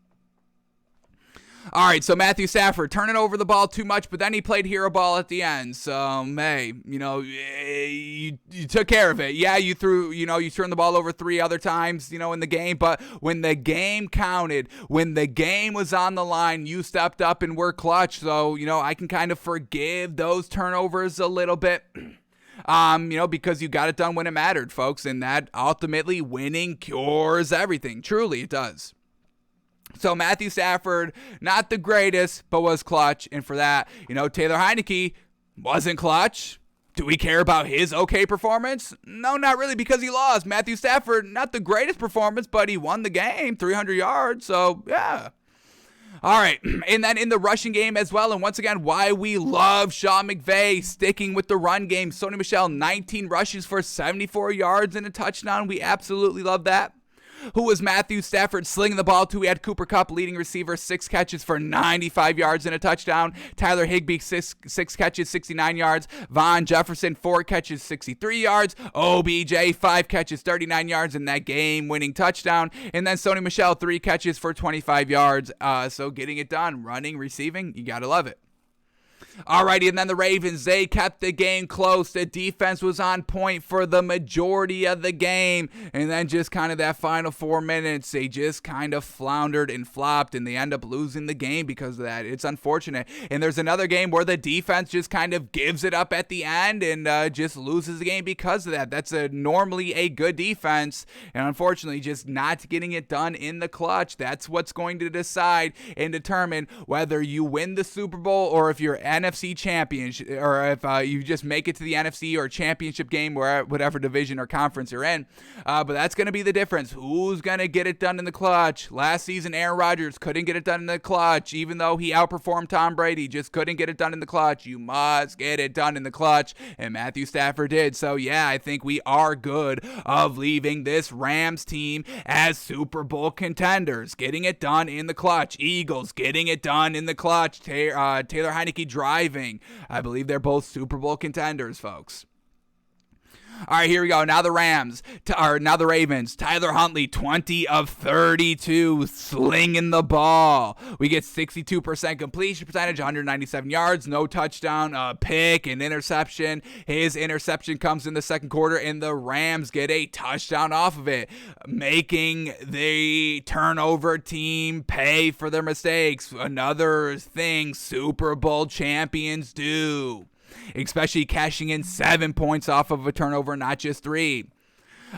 All right, so Matthew Stafford turning over the ball too much, but then he played hero ball at the end. So, hey, you took care of it. Yeah, you turned the ball over 3 other times, in the game, but when the game counted, when the game was on the line, you stepped up and were clutch. So, I can kind of forgive those turnovers a little bit. Because you got it done when it mattered, folks, and that ultimately winning cures everything. Truly, it does. So Matthew Stafford, not the greatest, but was clutch. And for that, Taylor Heinecke wasn't clutch. Do we care about his okay performance? No, not really, because he lost. Matthew Stafford, not the greatest performance, but he won the game, 300 yards. So, yeah. All right, and then in the rushing game as well, and once again, why we love Sean McVay sticking with the run game. Sony Michel, 19 rushes for 74 yards and a touchdown. We absolutely love that. Who was Matthew Stafford slinging the ball to? We had Cooper Kupp, leading receiver, 6 catches for 95 yards and a touchdown. Tyler Higbee, 6 catches, 69 yards. Von Jefferson, 4 catches, 63 yards. OBJ, 5 catches, 39 yards in that game-winning touchdown. And then Sony Michel, 3 catches for 25 yards. So getting it done, running, receiving, you got to love it. Alrighty, and then the Ravens, they kept the game close. The defense was on point for the majority of the game. And then just kind of that final 4 minutes, they just kind of floundered and flopped, and they end up losing the game because of that. It's unfortunate. And there's another game where the defense just kind of gives it up at the end and just loses the game because of that. That's normally a good defense, and unfortunately just not getting it done in the clutch. That's what's going to decide and determine whether you win the Super Bowl or if you're NFC championship, or if you just make it to the NFC or championship game, where whatever division or conference you're in. But that's going to be the difference. Who's going to get it done in the clutch? Last season, Aaron Rodgers couldn't get it done in the clutch, even though he outperformed Tom Brady. Just couldn't get it done in the clutch. You must get it done in the clutch, and Matthew Stafford did. So yeah, I think we are good of leaving this Rams team as Super Bowl contenders, getting it done in the clutch. Eagles getting it done in the clutch. Taylor Heinecke driving. I believe they're both Super Bowl contenders, folks. All right, here we go. Now the Ravens. Tyler Huntley, 20 of 32, slinging the ball. We get 62% completion percentage, 197 yards, no touchdown, a pick, an interception. His interception comes in the second quarter, and the Rams get a touchdown off of it, making the turnover team pay for their mistakes. Another thing Super Bowl champions do, especially cashing in 7 points off of a turnover, not just 3.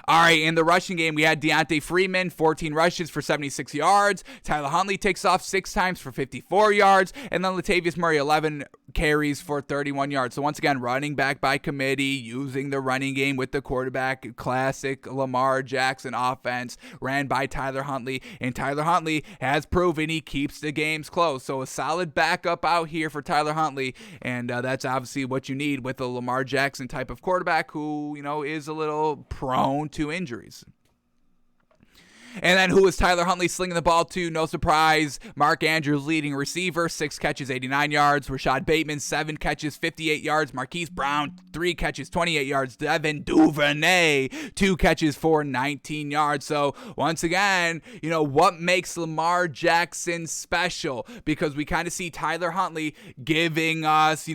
All right, in the rushing game, we had Deontay Freeman, 14 rushes for 76 yards. Tyler Huntley takes off 6 times for 54 yards. And then Latavius Murray, 11 carries for 31 yards. So once again, running back by committee, using the running game with the quarterback, classic Lamar Jackson offense, ran by Tyler Huntley. And Tyler Huntley has proven he keeps the games close. So a solid backup out here for Tyler Huntley. And that's obviously what you need with a Lamar Jackson type of quarterback who, is a little prone to injuries. And then who is Tyler Huntley slinging the ball to? No surprise. Mark Andrews, leading receiver, 6 catches, 89 yards. Rashad Bateman, 7 catches, 58 yards. Marquise Brown, 3 catches, 28 yards. Devin Duvernay, 2 catches for 19 yards. So once again, what makes Lamar Jackson special? Because we kind of see Tyler Huntley giving us,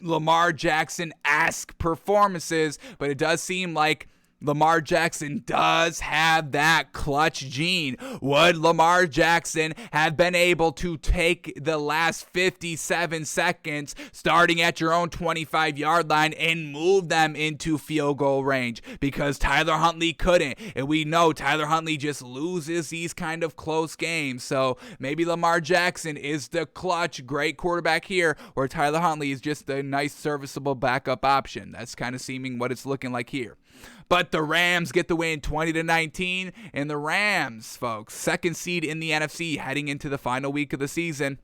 Lamar Jackson-esque performances, but it does seem like Lamar Jackson does have that clutch gene. Would Lamar Jackson have been able to take the last 57 seconds starting at your own 25-yard line and move them into field goal range? Because Tyler Huntley couldn't. And we know Tyler Huntley just loses these kind of close games. So maybe Lamar Jackson is the clutch great quarterback here, where Tyler Huntley is just a nice serviceable backup option. That's kind of seeming what it's looking like here. But the Rams get the win 20-19, and the Rams, folks, second seed in the NFC heading into the final week of the season.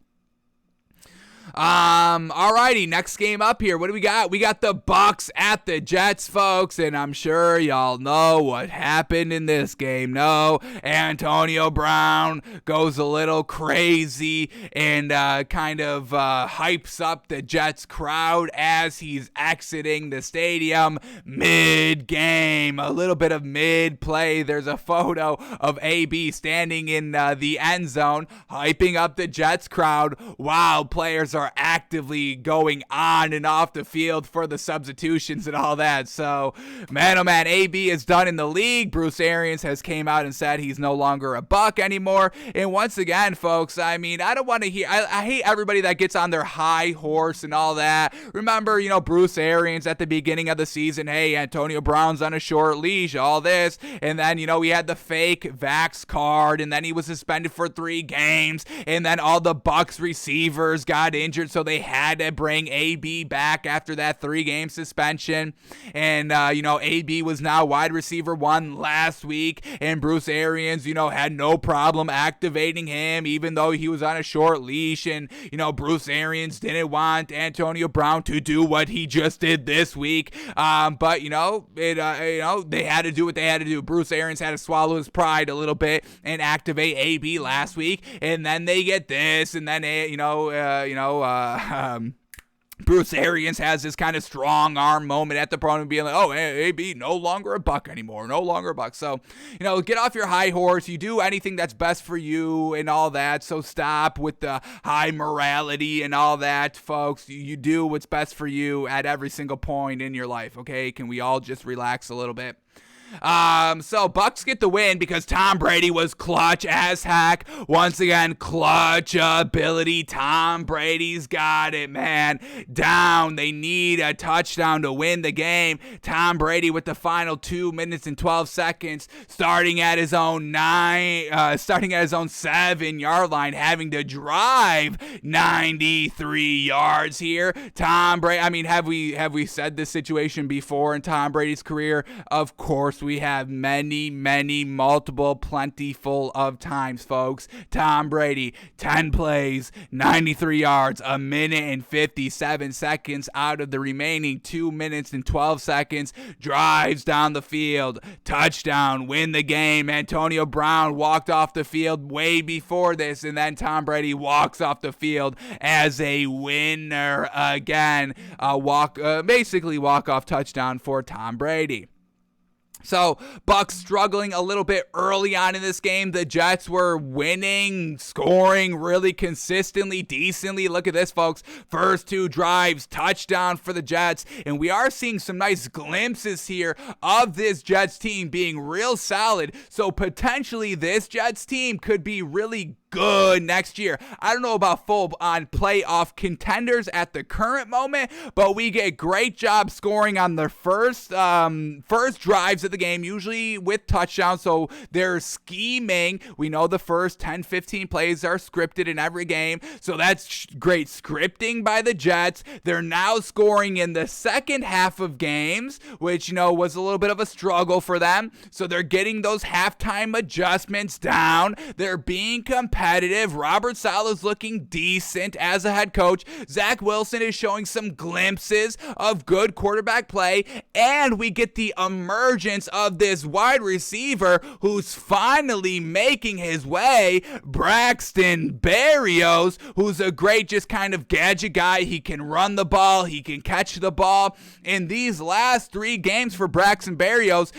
Alrighty, next game up here. What do we got? We got the Bucs at the Jets, folks, and I'm sure y'all know what happened in this game. No, Antonio Brown goes a little crazy and kind of hypes up the Jets crowd as he's exiting the stadium mid-game. A little bit of mid-play. There's a photo of AB standing in the end zone, hyping up the Jets crowd while players are actively going on and off the field for the substitutions and all that. So, man, oh man, AB is done in the league. Bruce Arians has came out and said he's no longer a Buck anymore. And once again, folks, I mean, I don't want to hear, I hate everybody that gets on their high horse and all that. Remember, Bruce Arians at the beginning of the season, hey, Antonio Brown's on a short leash, all this. And then, we had the fake vax card, and then he was suspended for 3 games. And then all the Bucks receivers got injured, so they had to bring AB back after that 3-game suspension. And, AB was now wide receiver 1 last week, and Bruce Arians, had no problem activating him, even though he was on a short leash. And, Bruce Arians didn't want Antonio Brown to do what he just did this week. But, they had to do what they had to do. Bruce Arians had to swallow his pride a little bit and activate AB last week. And then they get this, and then, Bruce Arians has this kind of strong arm moment at the podium being like, oh, AB no longer a Buck anymore, no longer a Buck. So, get off your high horse. You do anything that's best for you and all that. So stop with the high morality and all that, folks. You do what's best for you at every single point in your life, okay? Can we all just relax a little bit? So Bucks get the win because Tom Brady was clutch as heck. Once again, clutch ability. Tom Brady's got it, man. Down. They need a touchdown to win the game. Tom Brady with the final 2 minutes and 12 seconds, starting at his own 7-yard line, having to drive 93 yards here. Tom Brady, I mean, have we said this situation before in Tom Brady's career? Of course we have many, multiple, plentiful of times, folks. Tom Brady, 10 plays, 93 yards, 1 minute and 57 seconds out of the remaining 2 minutes and 12 seconds, drives down the field, touchdown, win the game. Antonio Brown walked off the field way before this, and then Tom Brady walks off the field as a winner again. Basically walk-off touchdown for Tom Brady. So, Bucks struggling a little bit early on in this game. The Jets were winning, scoring really consistently, decently. Look at this, folks. First 2 drives, touchdown for the Jets. And we are seeing some nice glimpses here of this Jets team being real solid. So, potentially, this Jets team could be really good next year. I don't know about full-on playoff contenders at the current moment, but we get great job scoring on the first drives of the game, usually with touchdowns, so they're scheming. We know the first 10-15 plays are scripted in every game, so that's great scripting by the Jets. They're now scoring in the second half of games, which, was a little bit of a struggle for them, so they're getting those halftime adjustments down. They're being competitive. Robert Saleh's looking decent as a head coach. Zach Wilson is showing some glimpses of good quarterback play, and we get the emergence of this wide receiver who's finally making his way, Braxton Barrios, who's a great just kind of gadget guy. He can run the ball, he can catch the ball. In these last 3 games for Braxton Barrios,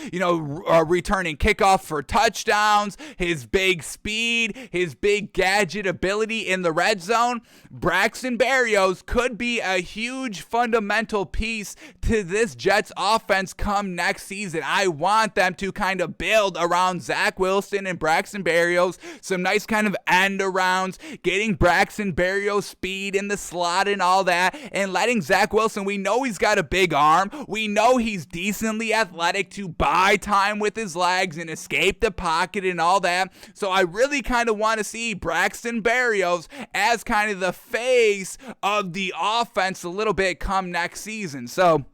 returning kickoff for touchdowns, his big speed, his big big gadget ability in the red zone, Braxton Barrios could be a huge fundamental piece to this Jets offense come next season. I want them to kind of build around Zach Wilson and Braxton Barrios, some nice kind of end arounds, getting Braxton Barrios speed in the slot and all that, and letting Zach Wilson, we know he's got a big arm, we know he's decently athletic to buy time with his legs and escape the pocket and all that. So I really kind of want to see Braxton Barrios as kind of the face of the offense a little bit come next season. So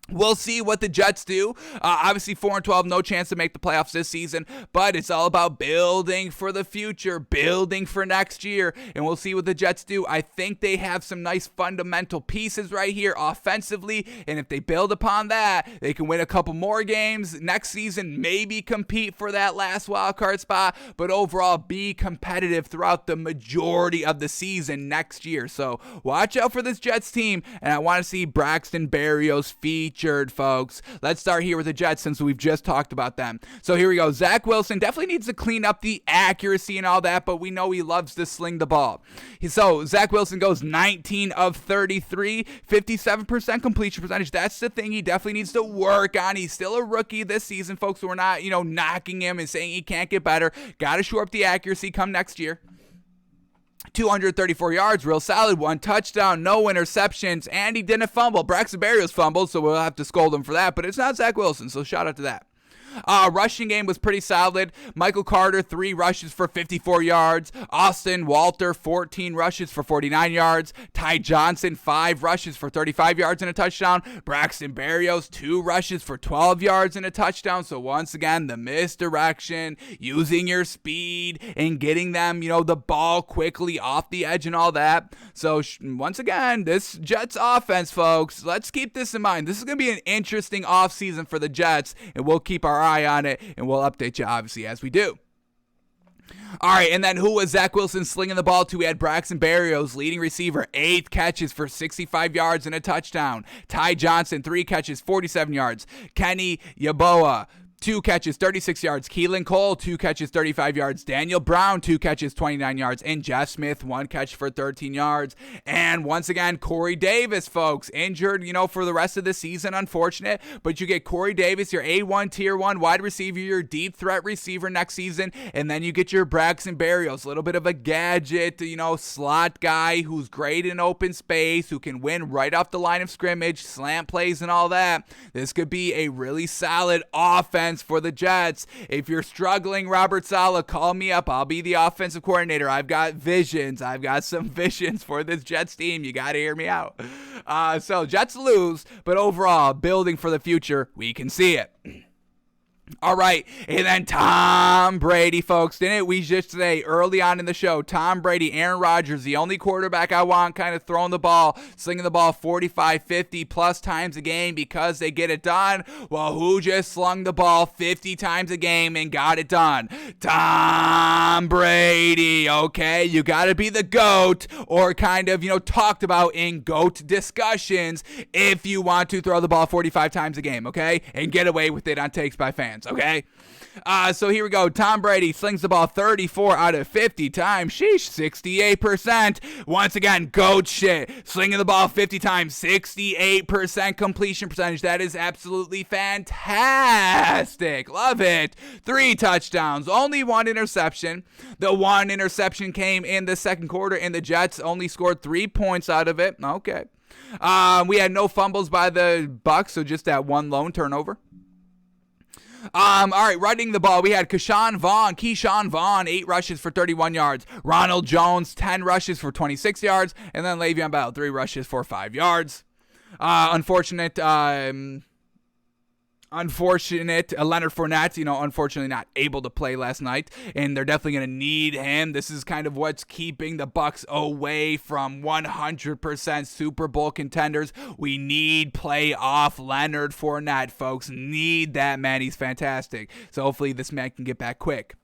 we'll see what the Jets do. Obviously, 4-12, no chance to make the playoffs this season, but it's all about building for the future, building for next year, and we'll see what the Jets do. I think they have some nice fundamental pieces right here offensively, and if they build upon that, they can win a couple more games next season, maybe compete for that last wild card spot, but overall be competitive throughout the majority of the season next year. So watch out for this Jets team, and I want to see Braxton Barrios featured, folks. Let's start here with the Jets since we've just talked about them. So here we go. Zach Wilson definitely needs to clean up the accuracy and all that, but we know he loves to sling the ball. So Zach Wilson goes 19 of 33, 57% completion percentage. That's the thing he definitely needs to work on. He's still a rookie this season, folks. So we're not, knocking him and saying he can't get better. Got to shore up the accuracy come next year. 234 yards, real solid, 1 touchdown, no interceptions, and he didn't fumble. Braxton Barrios fumbled, so we'll have to scold him for that, but it's not Zach Wilson, so shout out to that. Rushing game was pretty solid. Michael Carter, 3 rushes for 54 yards. Austin Walter, 14 rushes for 49 yards. Ty Johnson, 5 rushes for 35 yards and a touchdown. Braxton Barrios, 2 rushes for 12 yards and a touchdown. So once again, the misdirection, using your speed and getting them, the ball quickly off the edge and all that. So once again, this Jets offense, folks, let's keep this in mind. This is going to be an interesting offseason for the Jets, and we'll keep our eye on it, and we'll update you obviously as we do. All right, and then who was Zach Wilson slinging the ball to? We had Braxton Barrios, leading receiver, 8 catches for 65 yards and a touchdown. Ty Johnson, 3 catches, 47 yards. Kenny Yeboah, 2 catches, 36 yards. Keelan Cole, 2 catches, 35 yards. Daniel Brown, 2 catches, 29 yards. And Jeff Smith, 1 catch for 13 yards. And once again, Corey Davis, folks, injured, for the rest of the season, unfortunate. But you get Corey Davis, your A1, Tier 1 wide receiver, your deep threat receiver next season. And then you get your Braxton Barrios, a little bit of a gadget, slot guy who's great in open space, who can win right off the line of scrimmage, slant plays and all that. This could be a really solid offense for the Jets. If you're struggling, Robert Saleh, call me up. I'll be the offensive coordinator. I've got visions. I've got some visions for this Jets team. You got to hear me out. So Jets lose, but overall, building for the future, we can see it. All right, and then Tom Brady, folks. Didn't we just say early on in the show, Tom Brady, Aaron Rodgers, the only quarterback I want kind of throwing the ball, slinging the ball 45, 50 plus times a game because they get it done? Well, who just slung the ball 50 times a game and got it done? Tom Brady, okay? You got to be the GOAT, or kind of, talked about in GOAT discussions if you want to throw the ball 45 times a game, okay? And get away with it on Takes by Fans. Okay, so here we go. Tom Brady slings the ball 34 out of 50 times. Sheesh, 68%. Once again, GOAT shit. Slinging the ball 50 times, 68% completion percentage. That is absolutely fantastic. Love it. 3 touchdowns, only 1 interception. The 1 interception came in the second quarter, and the Jets only scored 3 points out of it. Okay. We had no fumbles by the Bucs, so just that 1 lone turnover. All right, running the ball, we had Keyshawn Vaughn, 8 rushes for 31 yards. Ronald Jones, 10 rushes for 26 yards. And then Le'Veon Bell, 3 rushes for 5 yards. Unfortunate, Leonard Fournette, unfortunately not able to play last night, and they're definitely going to need him. This is kind of what's keeping the Bucs away from 100% Super Bowl contenders. We need playoff Leonard Fournette, folks. Need that man. He's fantastic. So hopefully this man can get back quick.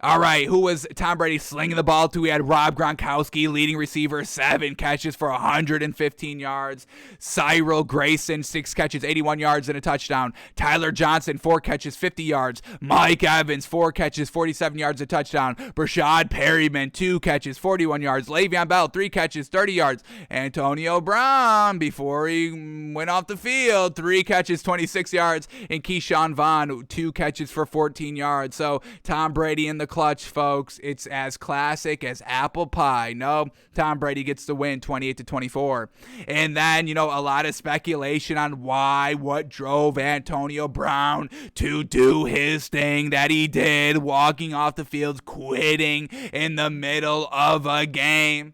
All right, who was Tom Brady slinging the ball to? We had Rob Gronkowski, leading receiver, 7 catches for 115 yards. Cyril Grayson, 6 catches, 81 yards and a touchdown. Tyler Johnson, 4 catches, 50 yards. Mike Evans, 4 catches, 47 yards, a touchdown. Brashad Perryman, 2 catches, 41 yards. Le'Veon Bell, 3 catches, 30 yards. Antonio Brown, before he went off the field, 3 catches, 26 yards. And Keyshawn Vaughn, 2 catches for 14 yards. So Tom Brady in the clutch, folks. It's as classic as apple pie. No, Tom Brady gets the win, 28-24. And then, a lot of speculation on what drove Antonio Brown to do his thing that he did, walking off the field, quitting in the middle of a game.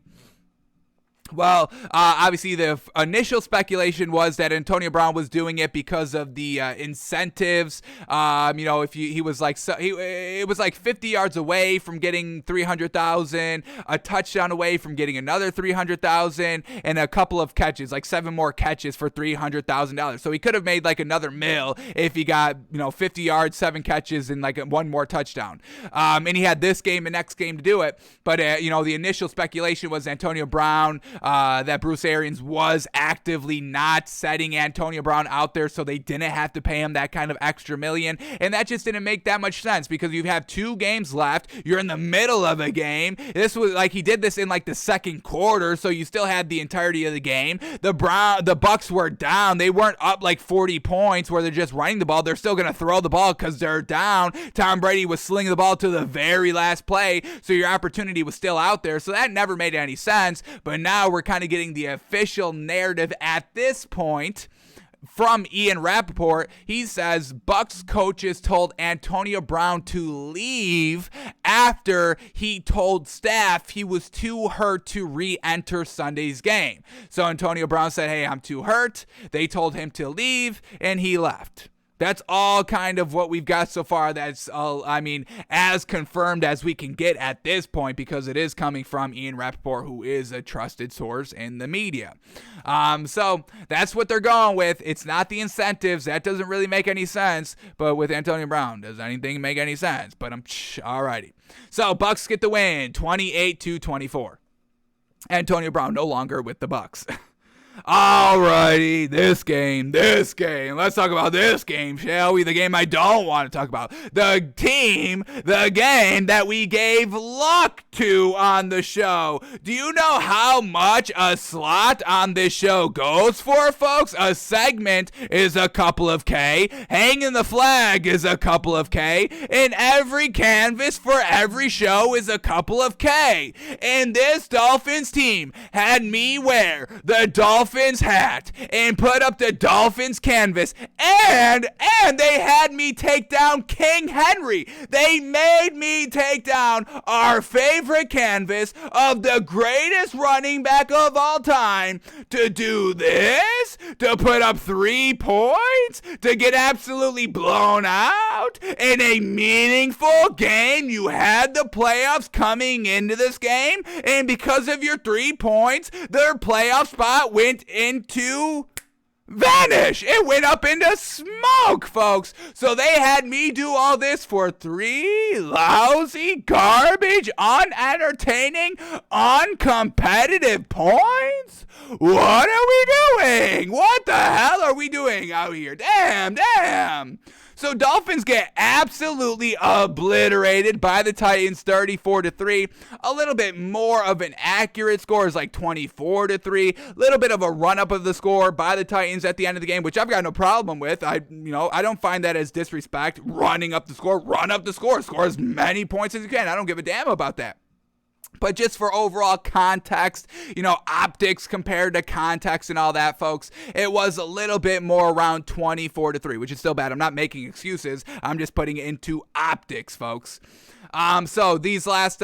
Well, obviously the initial speculation was that Antonio Brown was doing it because of the incentives. If he was it was like 50 yards away from getting 300,000, a touchdown away from getting another 300,000, and a couple of catches, like 7 more catches for $300,000. So he could have made like another mil if he got 50 yards, 7 catches, and like 1 more touchdown. And he had this game and next game to do it. But the initial speculation was Antonio Brown. That Bruce Arians was actively not setting Antonio Brown out there so they didn't have to pay him that kind of extra million. And that just didn't make that much sense because you have 2 games left. You're in the middle of a game. This was like he did this in like the second quarter, so you still had the entirety of the game. The Bucs were down. They weren't up like 40 points where they're just running the ball. They're still going to throw the ball because they're down. Tom Brady was slinging the ball to the very last play, so your opportunity was still out there. So that never made any sense. But now we're kind of getting the official narrative at this point from Ian Rappaport. He says Bucs coaches told Antonio Brown to leave after he told staff he was too hurt to re-enter Sunday's game. So Antonio Brown said, hey, I'm too hurt. They told him to leave, and he left. That's all kind of what we've got so far. That's all, as confirmed as we can get at this point because it is coming from Ian Rappaport, who is a trusted source in the media. So that's what they're going with. It's not the incentives. That doesn't really make any sense. But with Antonio Brown, does anything make any sense? But alrighty. So Bucs get the win, 28-24. Antonio Brown no longer with the Bucs. Alrighty, this game. Let's talk about this game, shall we? The game I don't want to talk about. The game that we gave luck to on the show. Do you know how much a slot on this show goes for, folks? A segment is a couple of K. Hanging the flag is a couple of K. And every canvas for every show is a couple of K. And this Dolphins team had me wear the Dolphins hat and put up the Dolphins canvas, and they had me take down King Henry. They made me take down our favorite canvas of the greatest running back of all time to do this, to put up 3 points, to get absolutely blown out in a meaningful game. You had the playoffs coming into this game, and because of your 3 points, their playoff spot went into vanish. It went up into smoke, folks. So they had me do all this for 3 lousy, garbage, unentertaining, uncompetitive points? What are we doing? What the hell are we doing out here? Damn. So Dolphins get absolutely obliterated by the Titans, 34-3. A little bit more of an accurate score is like 24-3. Little bit of a run-up of the score by the Titans at the end of the game, which I've got no problem with. I don't find that as disrespect. Running up the score, run up the score. Score as many points as you can. I don't give a damn about that. But just for overall context, optics compared to context and all that, folks, it was a little bit more around 24-3, which is still bad. I'm not making excuses. I'm just putting it into optics, folks. So these last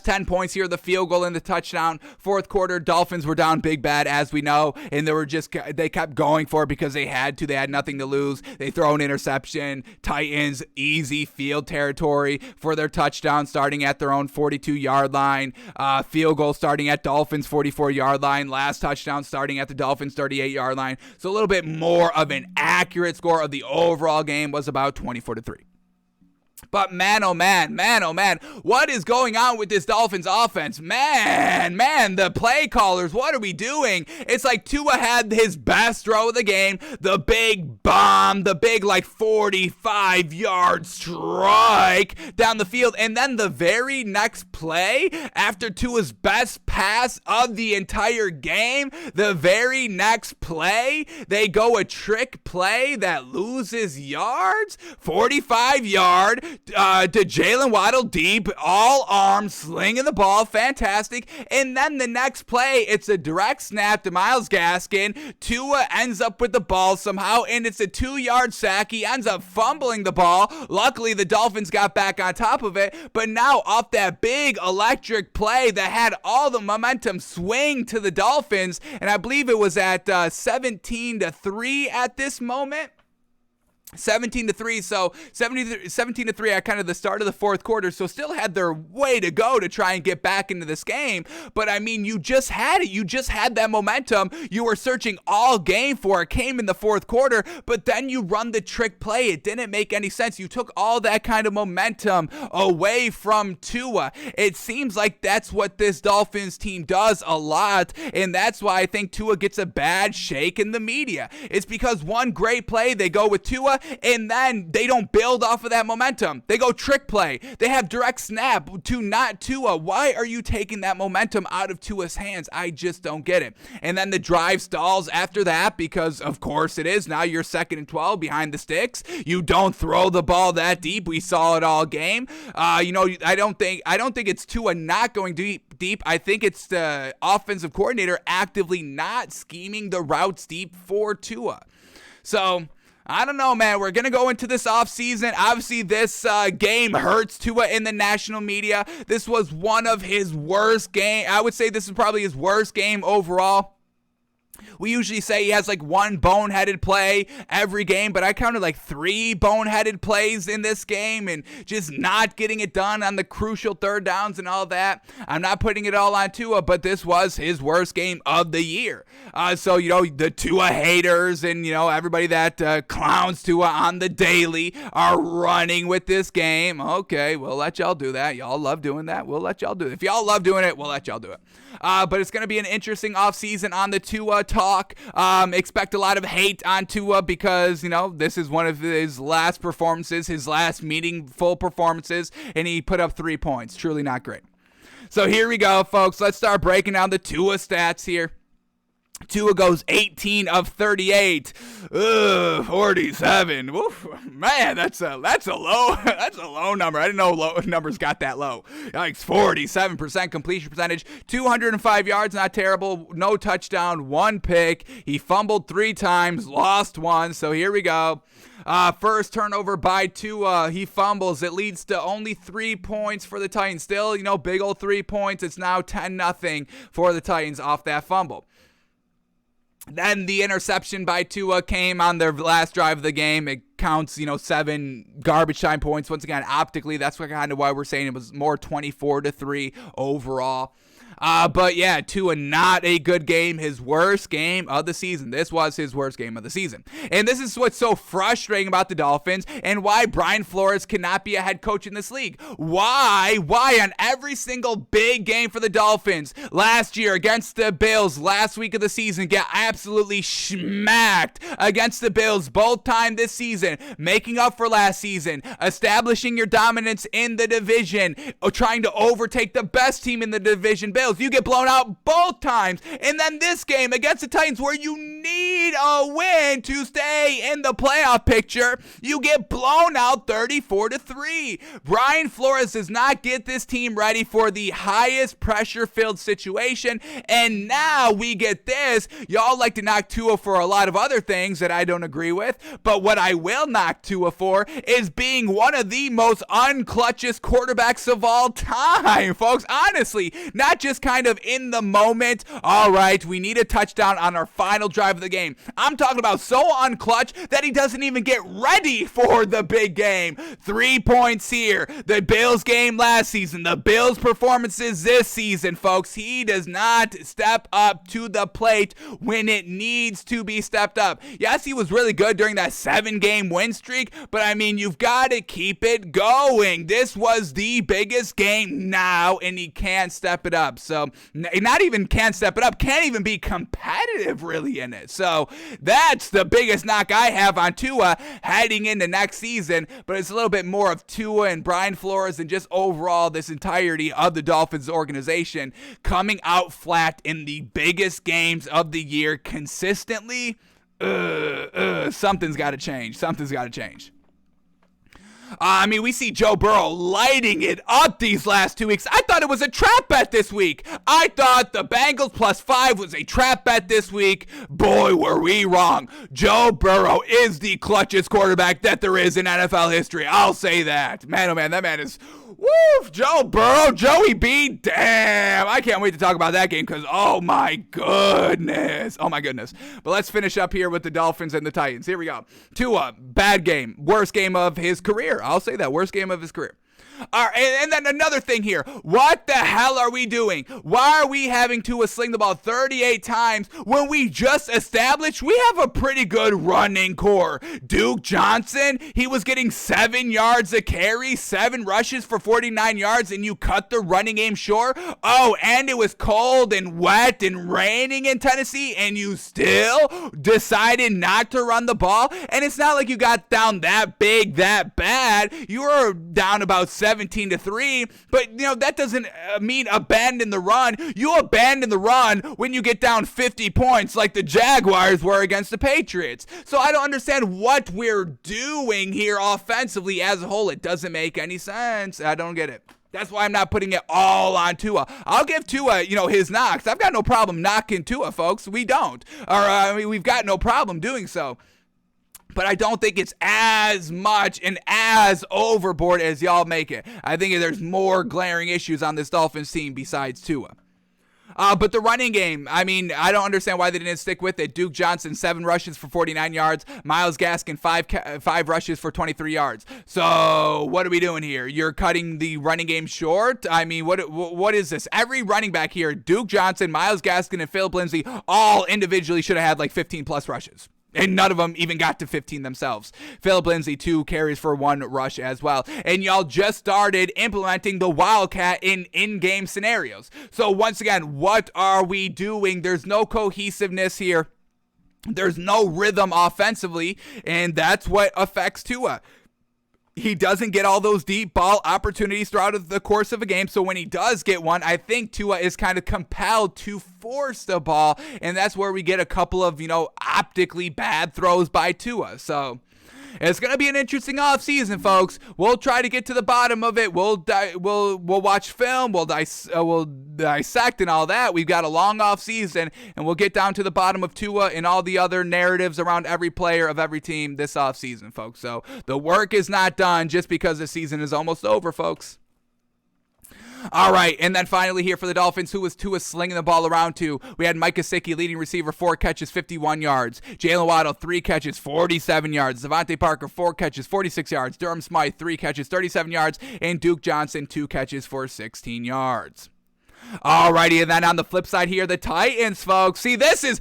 10 points here, the field goal and the touchdown. Fourth quarter, Dolphins were down big bad, as we know, and they kept going for it because they had to. They had nothing to lose. They throw an interception. Titans, easy field territory for their touchdown, starting at their own 42-yard line. Field goal starting at Dolphins' 44-yard line. Last touchdown starting at the Dolphins' 38-yard line. So a little bit more of an accurate score of the overall game was about 24-3. But man, oh man, what is going on with this Dolphins offense? Man, the play callers, what are we doing? It's like Tua had his best throw of the game, the big bomb, the big like 45-yard strike down the field, and then the very next play, after Tua's best pass of the entire game, the very next play, they go a trick play that loses yards, 45-yard, to Jalen Waddle deep, all arms, slinging the ball, fantastic. And then the next play, it's a direct snap to Myles Gaskin. Tua ends up with the ball somehow, and it's a 2-yard sack. He ends up fumbling the ball. Luckily, the Dolphins got back on top of it. But now, off that big electric play that had all the momentum swing to the Dolphins, and I believe it was at 17-3 at this moment. 17-3, so 17-3 at kind of the start of the fourth quarter, so still had their way to go to try and get back into this game. But I mean, you just had it. You just had that momentum. You were searching all game for it. Came in the fourth quarter, but then you run the trick play. It didn't make any sense. You took all that kind of momentum away from Tua. It seems like that's what this Dolphins team does a lot, and that's why I think Tua gets a bad shake in the media. It's because one great play, they go with Tua, and then they don't build off of that momentum. They go trick play. They have direct snap to not Tua. Why are you taking that momentum out of Tua's hands? I just don't get it. And then the drive stalls after that because, of course, it is. Now you're 2nd and 12 behind the sticks. You don't throw the ball that deep. We saw it all game. I don't think it's Tua not going deep. I think it's the offensive coordinator actively not scheming the routes deep for Tua. So I don't know, man. We're going to go into this offseason. Obviously, this game hurts Tua in the national media. This was one of his worst games. I would say this is probably his worst game overall. We usually say he has like one boneheaded play every game, but I counted like 3 boneheaded plays in this game and just not getting it done on the crucial third downs and all that. I'm not putting it all on Tua, but this was his worst game of the year. So, the Tua haters and, everybody that clowns Tua on the daily are running with this game. Okay, we'll let y'all do that. Y'all love doing that. We'll let y'all do it. If y'all love doing it, we'll let y'all do it. But it's going to be an interesting offseason on the Tua talk. Expect a lot of hate on Tua because, this is one of his last performances, his last meaningful performances, and he put up 3 points. Truly not great. So here we go, folks. Let's start breaking down the Tua stats here. Tua goes 18 of 38. 47. Oof, man, that's a low number. I didn't know low numbers got that low. Like 47% completion percentage, 205 yards, not terrible. No touchdown, 1 pick. He fumbled 3 times, lost 1. So here we go. First turnover by Tua. He fumbles. It leads to only 3 points for the Titans. Still, big old 3 points. It's now 10-0 for the Titans off that fumble. Then the interception by Tua came on their last drive of the game. It counts, 7 garbage time points. Once again, optically, that's kind of why we're saying it was more 24-3 overall. But yeah, Tua, not a good game. His worst game of the season. This was his worst game of the season. And this is what's so frustrating about the Dolphins and why Brian Flores cannot be a head coach in this league. Why on every single big game for the Dolphins last year against the Bills, last week of the season, get absolutely smacked against the Bills both times this season, making up for last season, establishing your dominance in the division, trying to overtake the best team in the division, Bills. You get blown out both times. And then this game against the Titans where you need a win to stay in the playoff picture, you get blown out 34-3. Brian Flores does not get this team ready for the highest pressure-filled situation. And now we get this. Y'all like to knock Tua for a lot of other things that I don't agree with. But what I will knock Tua for is being one of the most unclutchest quarterbacks of all time, folks. Honestly, not just kind of in the moment. All right, we need a touchdown on our final drive of the game. I'm talking about so unclutch that he doesn't even get ready for the big game. 3 points here. The Bills game last season, the Bills performances this season, folks. He does not step up to the plate when it needs to be stepped up. Yes, he was really good during that 7-game win streak, but I mean, you've got to keep it going. This was the biggest game now, and he can't step it up. So, not even can't step it up, can't even be competitive really in it. So, that's the biggest knock I have on Tua heading into next season, but it's a little bit more of Tua and Brian Flores and just overall this entirety of the Dolphins organization coming out flat in the biggest games of the year consistently. Something's got to change. Something's got to change. I mean, we see Joe Burrow lighting it up these last 2 weeks. I thought it was a trap bet this week. I thought the Bengals +5 was a trap bet this week. Boy, were we wrong. Joe Burrow is the clutchest quarterback that there is in NFL history. I'll say that. Man, oh man, that man is... Woo! Joe Burrow, Joey B, damn. I can't wait to talk about that game because, oh my goodness. Oh my goodness. But let's finish up here with the Dolphins and the Titans. Here we go. Tua, bad game. Worst game of his career. I'll say that. Worst game of his career. All right, and then another thing here. What the hell are we doing? Why are we having to sling the ball 38 times when we just established we have a pretty good running core? Duke Johnson, he was getting 7 yards a carry, 7 rushes for 49 yards, and you cut the running game short? Oh, and it was cold and wet and raining in Tennessee, and you still decided not to run the ball? And it's not like you got down that big, that bad. You were down about 17-3, but that doesn't mean abandon the run. You abandon the run when you get down 50 points like the Jaguars were against the Patriots. So I don't understand what we're doing here offensively as a whole. It doesn't make any sense. I don't get it. That's why I'm not putting it all on Tua. I'll give Tua, his knocks. I've got no problem knocking Tua, folks. We don't. We've got no problem doing so. But I don't think it's as much and as overboard as y'all make it. I think there's more glaring issues on this Dolphins team besides Tua. But the running game, I mean, I don't understand why they didn't stick with it. Duke Johnson, 7 rushes for 49 yards. Myles Gaskin, 5 rushes for 23 yards. So what are we doing here? You're cutting the running game short? I mean, what is this? Every running back here, Duke Johnson, Myles Gaskin, and Philip Lindsay, all individually should have had like 15-plus rushes. And none of them even got to 15 themselves. Philip Lindsay, 2 carries for 1 rush as well. And y'all just started implementing the Wildcat in in-game scenarios. So once again, what are we doing? There's no cohesiveness here. There's no rhythm offensively. And that's what affects Tua. He doesn't get all those deep ball opportunities throughout the course of a game. So when he does get one, I think Tua is kind of compelled to force the ball. And that's where we get a couple of, optically bad throws by Tua. So it's going to be an interesting offseason, folks. We'll try to get to the bottom of it. We'll watch film. We'll dissect and all that. We've got a long offseason, and we'll get down to the bottom of Tua and all the other narratives around every player of every team this offseason, folks. So the work is not done just because the season is almost over, folks. All right, and then finally here for the Dolphins, who was Tua slinging the ball around to? We had Mike Gesicki, leading receiver, 4 catches, 51 yards. Jalen Waddle, 3 catches, 47 yards. Devontae Parker, 4 catches, 46 yards. Durham Smythe, 3 catches, 37 yards. And Duke Johnson, 2 catches for 16 yards. Alrighty, and then on the flip side here, the Titans, folks. See, this is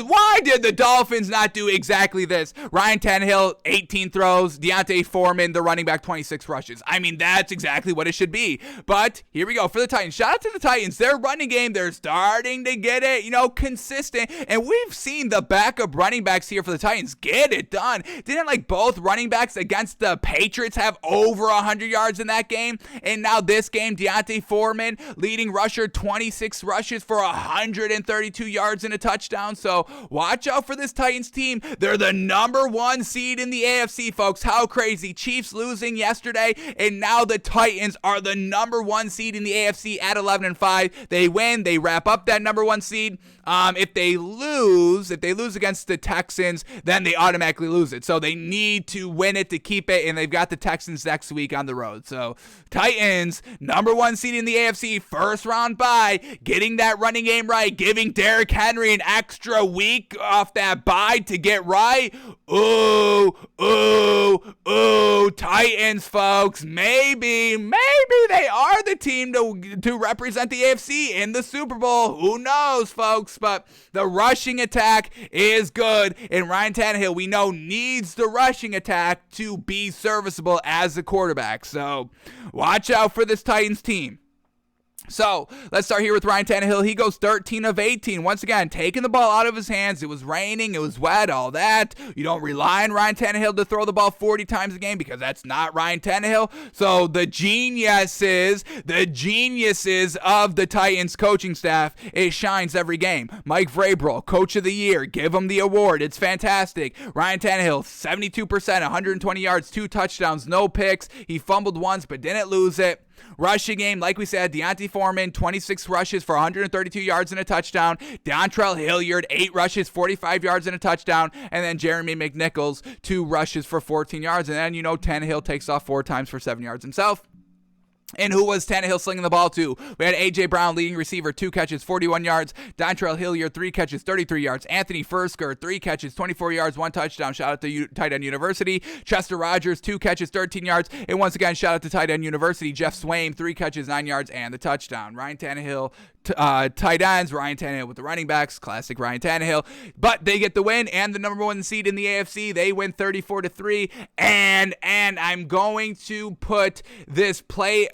why did the Dolphins not do exactly this? Ryan Tannehill, 18 throws. Deontay Foreman, the running back, 26 rushes. I mean, that's exactly what it should be. But here we go for the Titans. Shout out to the Titans. Their running game, they're starting to get it, consistent. And we've seen the backup running backs here for the Titans get it done. Didn't both running backs against the Patriots have over 100 yards in that game? And now this game, Deontay Foreman, leading rusher, 26 rushes for 132 yards and a touchdown. So watch out for this Titans team. They're the number 1 seed in the AFC, folks. How crazy. Chiefs losing yesterday, and now the Titans are the number 1 seed in the AFC at 11-5. They win. They wrap up that number 1 seed. If they lose against the Texans, then they automatically lose it. So they need to win it to keep it, and they've got the Texans next week on the road. So Titans, number 1 seed in the AFC, first round round bye, getting that running game right, giving Derrick Henry an extra week off that bye to get right. Ooh, Titans, folks. Maybe they are the team to represent the AFC in the Super Bowl. Who knows, folks? But the rushing attack is good, and Ryan Tannehill, we know, needs the rushing attack to be serviceable as a quarterback. So watch out for this Titans team. So let's start here with Ryan Tannehill. He goes 13 of 18. Once again, taking the ball out of his hands. It was raining. It was wet, all that. You don't rely on Ryan Tannehill to throw the ball 40 times a game because that's not Ryan Tannehill. So the geniuses of the Titans coaching staff, it shines every game. Mike Vrabel, Coach of the Year. Give him the award. It's fantastic. Ryan Tannehill, 72%, 120 yards, 2 touchdowns, no picks. He fumbled once but didn't lose it. Rushing game, like we said, Deontay Foreman, 26 rushes for 132 yards and a touchdown. Dontrell Hilliard, 8 rushes, 45 yards and a touchdown. And then Jeremy McNichols, 2 rushes for 14 yards. And then, Tannehill takes off 4 times for 7 yards himself. And who was Tannehill slinging the ball to? We had A.J. Brown, leading receiver, 2 catches, 41 yards. Dontrell Hilliard, 3 catches, 33 yards. Anthony Fursker, 3 catches, 24 yards, 1 touchdown. Shout out to Tight End University. Chester Rogers, 2 catches, 13 yards. And once again, shout out to Tight End University. Jeff Swaim, 3 catches, 9 yards, and the touchdown. Ryan Tannehill, tight ends. Ryan Tannehill with the running backs. Classic Ryan Tannehill. But they get the win and the number 1 seed in the AFC. They win 34-3. And I'm going to put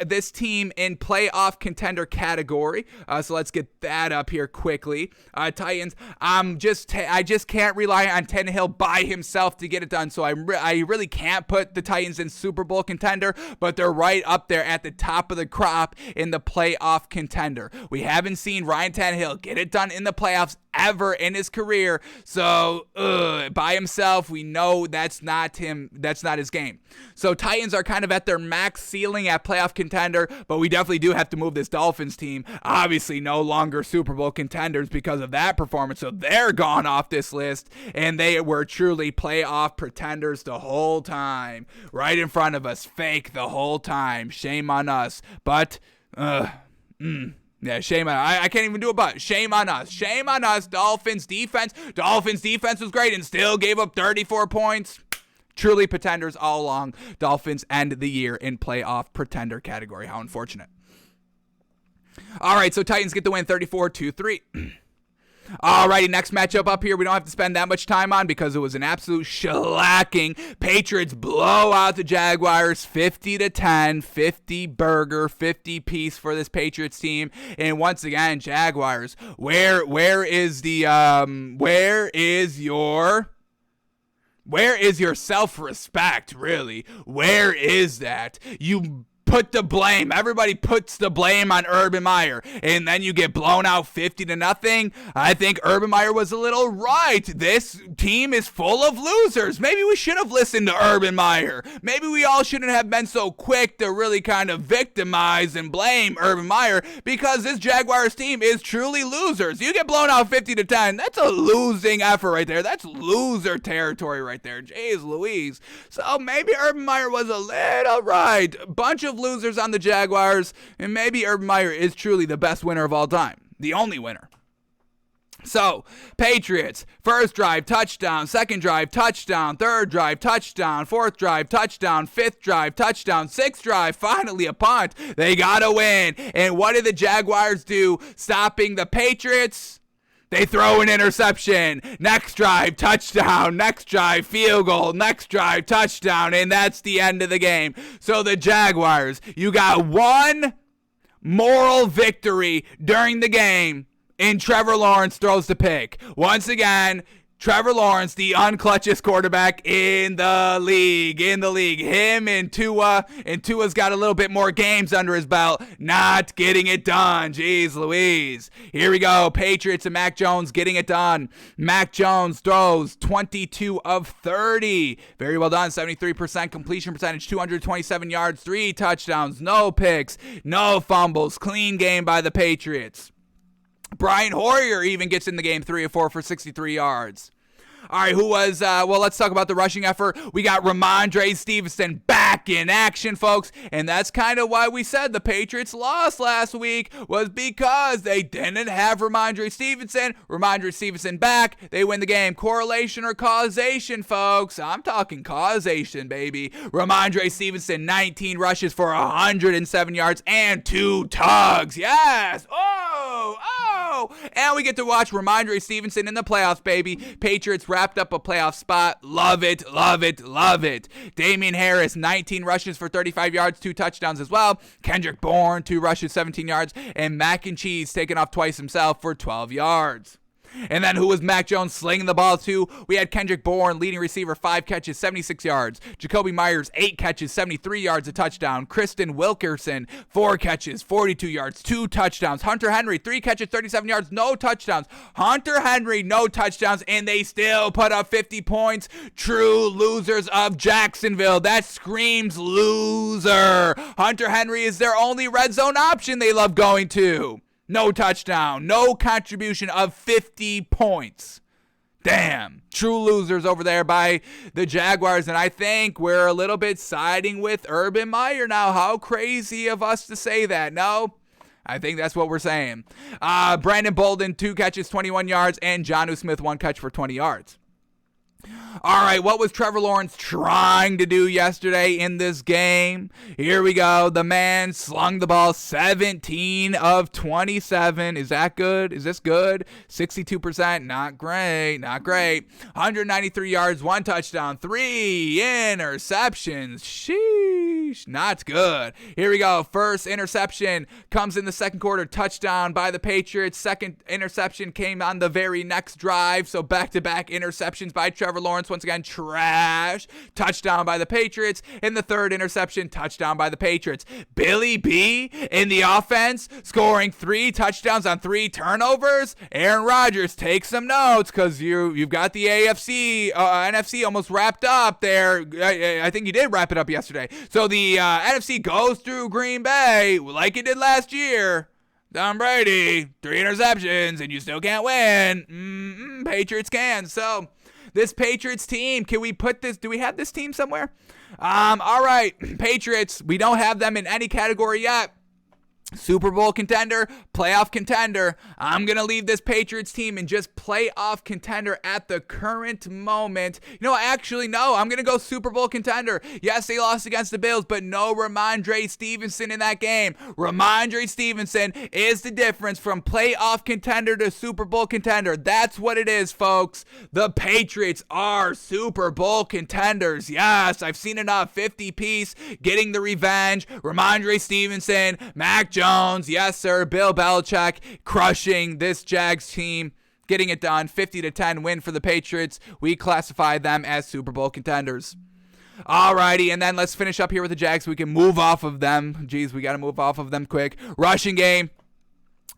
this team in playoff contender category. So let's get that up here quickly. Titans, I just can't rely on Tannehill by himself to get it done. So I really can't put the Titans in Super Bowl contender, but they're right up there at the top of the crop in the playoff contender. We haven't seen Ryan Tannehill get it done in the playoffs ever in his career. So by himself, we know that's not him. That's not his game. So Titans are kind of at their max ceiling at playoff contender, but we definitely do have to move this Dolphins team. Obviously no longer Super Bowl contenders because of that performance. So they're gone off this list, and they were truly playoff pretenders the whole time. Right in front of us. Fake the whole time. Shame on us. But, yeah, shame on us. I can't even do it, but shame on us. Shame on us. Dolphins defense was great and still gave up 34 points. Truly pretenders all along. Dolphins end the year in playoff pretender category. How unfortunate. All right, so Titans get the win 34-3. Alrighty, next matchup up here we don't have to spend that much time on because it was an absolute shellacking. Patriots blow out the Jaguars 50-10, 50 burger, 50 piece for this Patriots team. And once again, Jaguars, where is your self-respect, really? Where is that? You put the blame. Everybody puts the blame on Urban Meyer, and then you get blown out 50-0. I think Urban Meyer was a little right. This team is full of losers. Maybe we should have listened to Urban Meyer. Maybe we all shouldn't have been so quick to really kind of victimize and blame Urban Meyer because this Jaguars team is truly losers. You get blown out 50-10. That's a losing effort right there. That's loser territory right there. Jeez Louise. So maybe Urban Meyer was a little right. Bunch of losers on the Jaguars, and maybe Urban Meyer is truly the best winner of all time, the only winner. So, Patriots, first drive, touchdown, second drive, touchdown, third drive, touchdown, fourth drive, touchdown, fifth drive, touchdown, sixth drive, finally a punt. They got to win. And what did the Jaguars do stopping the Patriots? They throw an interception. Next drive, touchdown. Next drive, field goal. Next drive, touchdown. And that's the end of the game. So the Jaguars, you got one moral victory during the game, and Trevor Lawrence throws the pick. Once again, Trevor Lawrence, the unclutchest quarterback in the league. Him and Tua. And Tua's got a little bit more games under his belt. Not getting it done. Jeez Louise. Here we go. Patriots and Mac Jones getting it done. Mac Jones throws 22 of 30. Very well done. 73% completion percentage. 227 yards. 3 touchdowns. No picks. No fumbles. Clean game by the Patriots. Brian Hoyer even gets in the game 3 of 4 for 63 yards. All right, who was, let's talk about the rushing effort. We got Ramondre Stevenson back in action, folks. And that's kind of why we said the Patriots lost last week, was because they didn't have Ramondre Stevenson. Ramondre Stevenson back, they win the game. Correlation or causation, folks? I'm talking causation, baby. Ramondre Stevenson, 19 rushes for 107 yards and 2 tugs. Yes! Oh! And we get to watch Ramondre Stevenson in the playoffs, baby. Patriots wrapped up a playoff spot. Love it. Damian Harris, 19 rushes for 35 yards, 2 touchdowns as well. Kendrick Bourne, 2 rushes, 17 yards. And Mac and Cheese taking off twice himself for 12 yards. And then who was Mac Jones slinging the ball to? We had Kendrick Bourne, leading receiver, 5 catches, 76 yards. Jacoby Myers, 8 catches, 73 yards, a touchdown. Kristen Wilkerson, 4 catches, 42 yards, 2 touchdowns. Hunter Henry, 3 catches, 37 yards, no touchdowns. Hunter Henry, no touchdowns, and they still put up 50 points. True losers of Jacksonville. That screams loser. Hunter Henry is their only red zone option they love going to. No touchdown, no contribution of 50 points. Damn, true losers over there by the Jaguars, and I think we're a little bit siding with Urban Meyer now. How crazy of us to say that, no? I think that's what we're saying. Brandon Bolden, 2 catches, 21 yards, and Jonnu Smith, 1 catch for 20 yards. All right, what was Trevor Lawrence trying to do yesterday in this game? Here we go. The man slung the ball 17 of 27. Is that good? Is this good? 62%. Not great. 193 yards, 1 touchdown, 3 interceptions. Sheesh. Not good. Here we go. First interception comes in the second quarter. Touchdown by the Patriots. Second interception came on the very next drive. So back-to-back interceptions by Trevor Lawrence. Once again, trash. Touchdown by the Patriots. In the third interception, touchdown by the Patriots. Billy B in the offense, scoring 3 touchdowns on 3 turnovers. Aaron Rodgers, take some notes, because you've got the NFC almost wrapped up there. I think you did wrap it up yesterday. So the NFC goes through Green Bay like it did last year. Tom Brady, 3 interceptions, and you still can't win. Patriots can. So this Patriots team, can we put this, do we have this team somewhere? All right, Patriots, we don't have them in any category yet. Super Bowl contender, playoff contender. I'm going to leave this Patriots team in just playoff contender at the current moment. Actually, no, I'm going to go Super Bowl contender. Yes, they lost against the Bills, but no Ramondre Stevenson in that game. Ramondre Stevenson is the difference from playoff contender to Super Bowl contender. That's what it is, folks. The Patriots are Super Bowl contenders. Yes, I've seen enough. 50-piece, getting the revenge. Ramondre Stevenson, Mac Jones, yes sir, Bill Belichick crushing this Jags team, getting it done, 50-10 win for the Patriots. We classify them as Super Bowl contenders. Alrighty, and then let's finish up here with the Jags. We can move off of them. Jeez, we got to move off of them quick. Rushing game.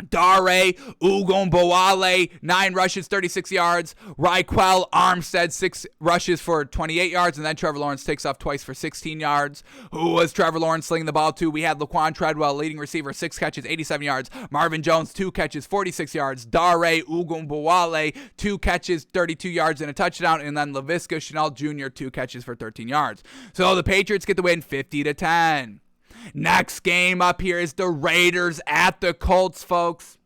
Dare Ugombowale, 9 rushes, 36 yards. Raquel Armstead, 6 rushes for 28 yards. And then Trevor Lawrence takes off twice for 16 yards. Who was Trevor Lawrence slinging the ball to? We had Laquan Treadwell, leading receiver, 6 catches, 87 yards. Marvin Jones, 2 catches, 46 yards. Dare Ugombowale, 2 catches, 32 yards and a touchdown. And then Laviska Shenault Jr., 2 catches for 13 yards. So the Patriots get the win 50-10. Next game up here is the Raiders at the Colts, folks.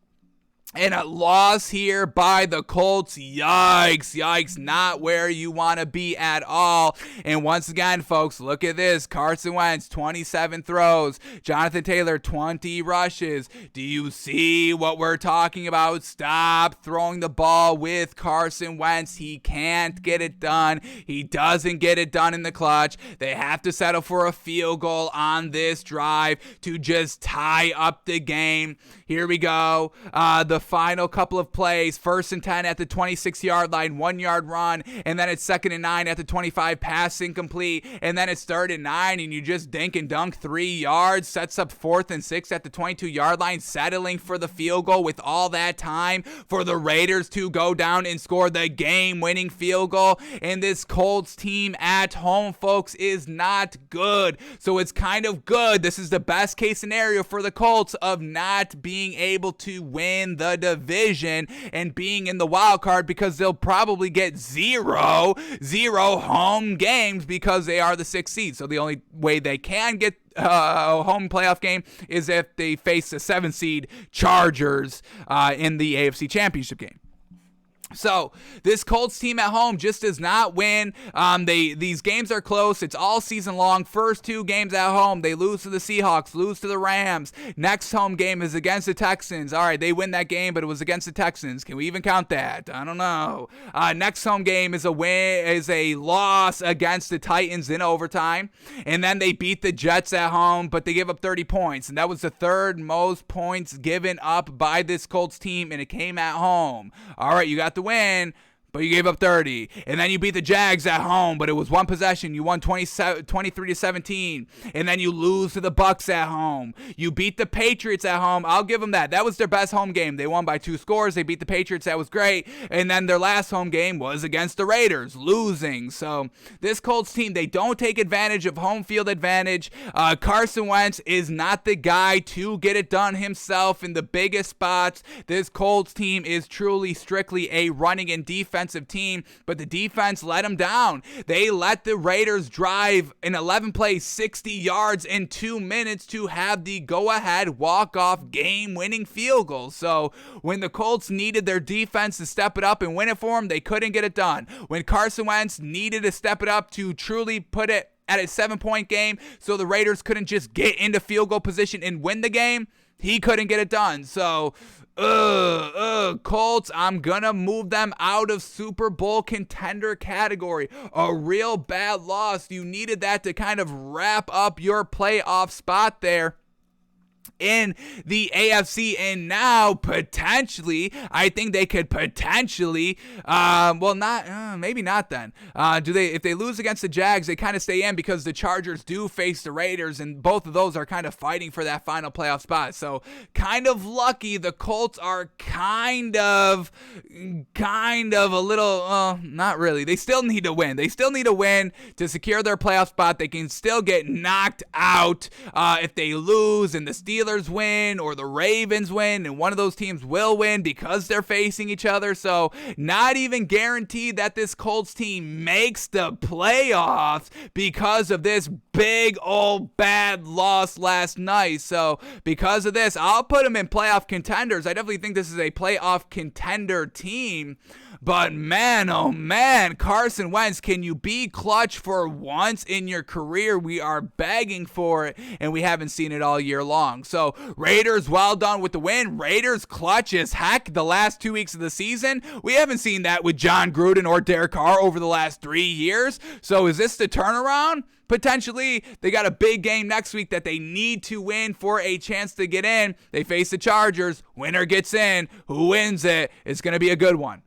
And a loss here by the Colts. Yikes. Not where you want to be at all. And once again, folks, look at this. Carson Wentz, 27 throws. Jonathan Taylor, 20 rushes. Do you see what we're talking about? Stop throwing the ball with Carson Wentz. He can't get it done. He doesn't get it done in the clutch. They have to settle for a field goal on this drive to just tie up the game. Here we go. The final couple of plays. 1st and 10 at the 26-yard line, 1-yard run, and then it's 2nd and 9 at the 25, pass incomplete, and then it's 3rd and 9, and you just dink and dunk 3 yards, sets up 4th and 6 at the 22-yard line, settling for the field goal with all that time for the Raiders to go down and score the game-winning field goal. And this Colts team at home, folks, is not good. So it's kind of good. This is the best case scenario for the Colts of not being able to win the the division and being in the wild card, because they'll probably get zero home games because they are the 6th seed. So the only way they can get a home playoff game is if they face the 7th seed Chargers in the AFC Championship game. So this Colts team at home just does not win. These games are close. It's all season long. First 2 games at home, they lose to the Seahawks, lose to the Rams. Next home game is against the Texans. All right, they win that game, but it was against the Texans. Can we even count that? I don't know. Next home game is a loss against the Titans in overtime, and then they beat the Jets at home, but they give up 30 points, and that was the 3rd most points given up by this Colts team, and it came at home. All right, you got the win, but you gave up 30. And then you beat the Jags at home, but it was one possession. You won 23-17. And then you lose to the Bucks at home. You beat the Patriots at home. I'll give them that. That was their best home game. They won by 2 scores. They beat the Patriots. That was great. And then their last home game was against the Raiders, losing. So this Colts team, they don't take advantage of home field advantage. Carson Wentz is not the guy to get it done himself in the biggest spots. This Colts team is truly strictly a running and defensive team, but the defense let them down. They let the Raiders drive an 11-play 60 yards in 2 minutes to have the go-ahead walk-off game-winning field goal. So when the Colts needed their defense to step it up and win it for them, they couldn't get it done. When Carson Wentz needed to step it up to truly put it at a 7-point game so the Raiders couldn't just get into field goal position and win the game, he couldn't get it done. So Colts, I'm gonna move them out of Super Bowl contender category. A real bad loss. You needed that to kind of wrap up your playoff spot there in the AFC, and now potentially, I think they could potentially, maybe not then. If they lose against the Jags, they kind of stay in because the Chargers do face the Raiders, and both of those are kind of fighting for that final playoff spot. So kind of lucky. The Colts are kind of a little, not really. They still need to win. They still need to win to secure their playoff spot. They can still get knocked out if they lose and the Steelers win or the Ravens win, and one of those teams will win because they're facing each other. So not even guaranteed that this Colts team makes the playoffs because of this big old bad loss last night. So because of this, I'll put them in playoff contenders. I definitely think this is a playoff contender team. But man, oh man, Carson Wentz, can you be clutch for once in your career? We are begging for it, and we haven't seen it all year long. So Raiders, well done with the win. Raiders clutch as heck the last 2 weeks of the season. We haven't seen that with John Gruden or Derek Carr over the last 3 years. So is this the turnaround? Potentially. They got a big game next week that they need to win for a chance to get in. They face the Chargers. Winner gets in. Who wins it? It's going to be a good one.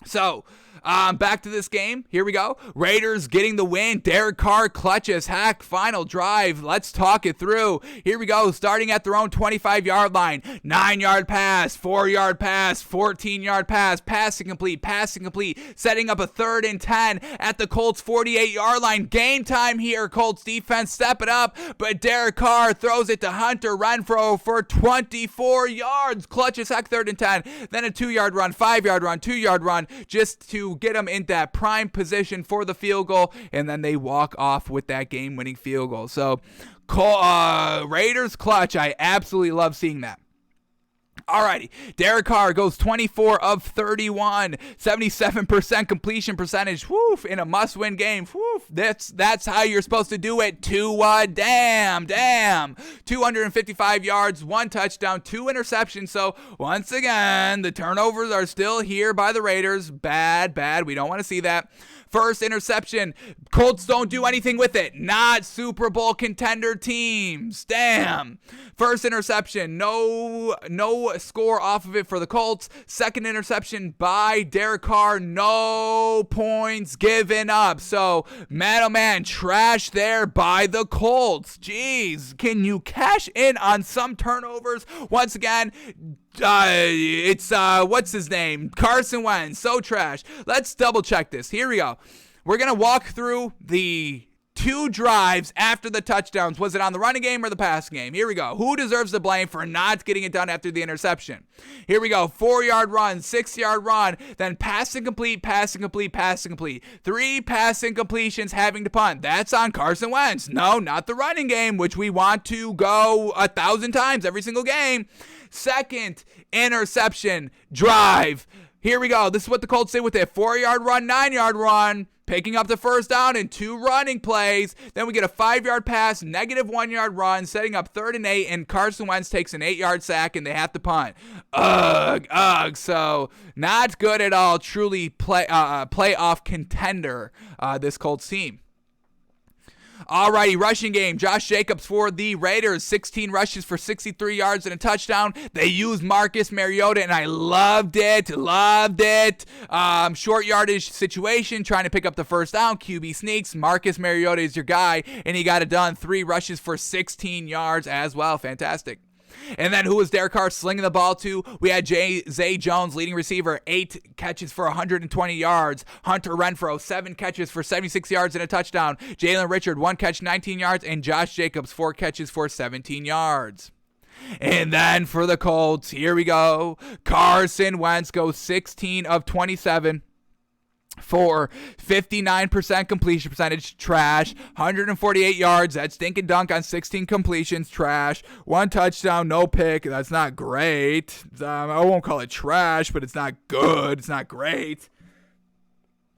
So, back to this game. Here we go. Raiders getting the win. Derek Carr clutches heck. Final drive. Let's talk it through. Here we go. Starting at their own 25-yard line. 9-yard pass. 4-yard pass. 14-yard pass. Passing complete. Setting up a 3rd and 10 at the Colts 48-yard line. Game time here. Colts defense step it up. But Derek Carr throws it to Hunter Renfrow for 24 yards. Clutches heck 3rd and 10. Then a 2-yard run. 5-yard run. 2-yard run. Just to get them in that prime position for the field goal, and then they walk off with that game-winning field goal. So, Raiders clutch. I absolutely love seeing that. Alrighty, Derek Carr goes 24 of 31, 77% completion percentage. Woof, in a must-win game. Woof, that's how you're supposed to do it. Damn. 255 yards, 1 touchdown, 2 interceptions. So once again, the turnovers are still here by the Raiders. Bad. We don't want to see that. First interception, Colts don't do anything with it. Not Super Bowl contender teams. Damn. First interception, no score off of it for the Colts. Second interception by Derek Carr, no points given up. So, man, oh man, trash there by the Colts. Jeez, can you cash in on some turnovers? Once again, it's what's his name? Carson Wentz. So trash. Let's double check this. Here we go. We're going to walk through the 2 drives after the touchdowns. Was it on the running game or the passing game? Here we go. Who deserves the blame for not getting it done after the interception? Here we go. 4-yard run, 6-yard run, then pass incomplete, pass incomplete, pass incomplete. 3 pass incompletions having to punt. That's on Carson Wentz. No, not the running game, which we want to go 1,000 times every single game. Second interception drive. Here we go. This is what the Colts did with it. 4-yard run, 9-yard run. Picking up the first down in 2 running plays. Then we get a 5-yard pass, negative 1-yard run, setting up 3rd and 8, and Carson Wentz takes an 8-yard sack, and they have to punt. Ugh. So not good at all. Truly playoff contender, this Colts team. Alrighty, rushing game. Josh Jacobs for the Raiders. 16 rushes for 63 yards and a touchdown. They used Marcus Mariota, and I loved it. Short yardage situation, trying to pick up the first down. QB sneaks. Marcus Mariota is your guy, and he got it done. 3 rushes for 16 yards as well. Fantastic. And then who was Derek Carr slinging the ball to? We had Zay Jones, leading receiver, 8 catches for 120 yards. Hunter Renfrow, 7 catches for 76 yards and a touchdown. Jalen Richard, 1 catch, 19 yards. And Josh Jacobs, 4 catches for 17 yards. And then for the Colts, here we go. Carson Wentz goes 16 of 27. For 59% completion percentage, trash. 148 yards, that stinking dunk on 16 completions, trash. 1 touchdown, no pick, that's not great. I won't call it trash, but it's not good, it's not great.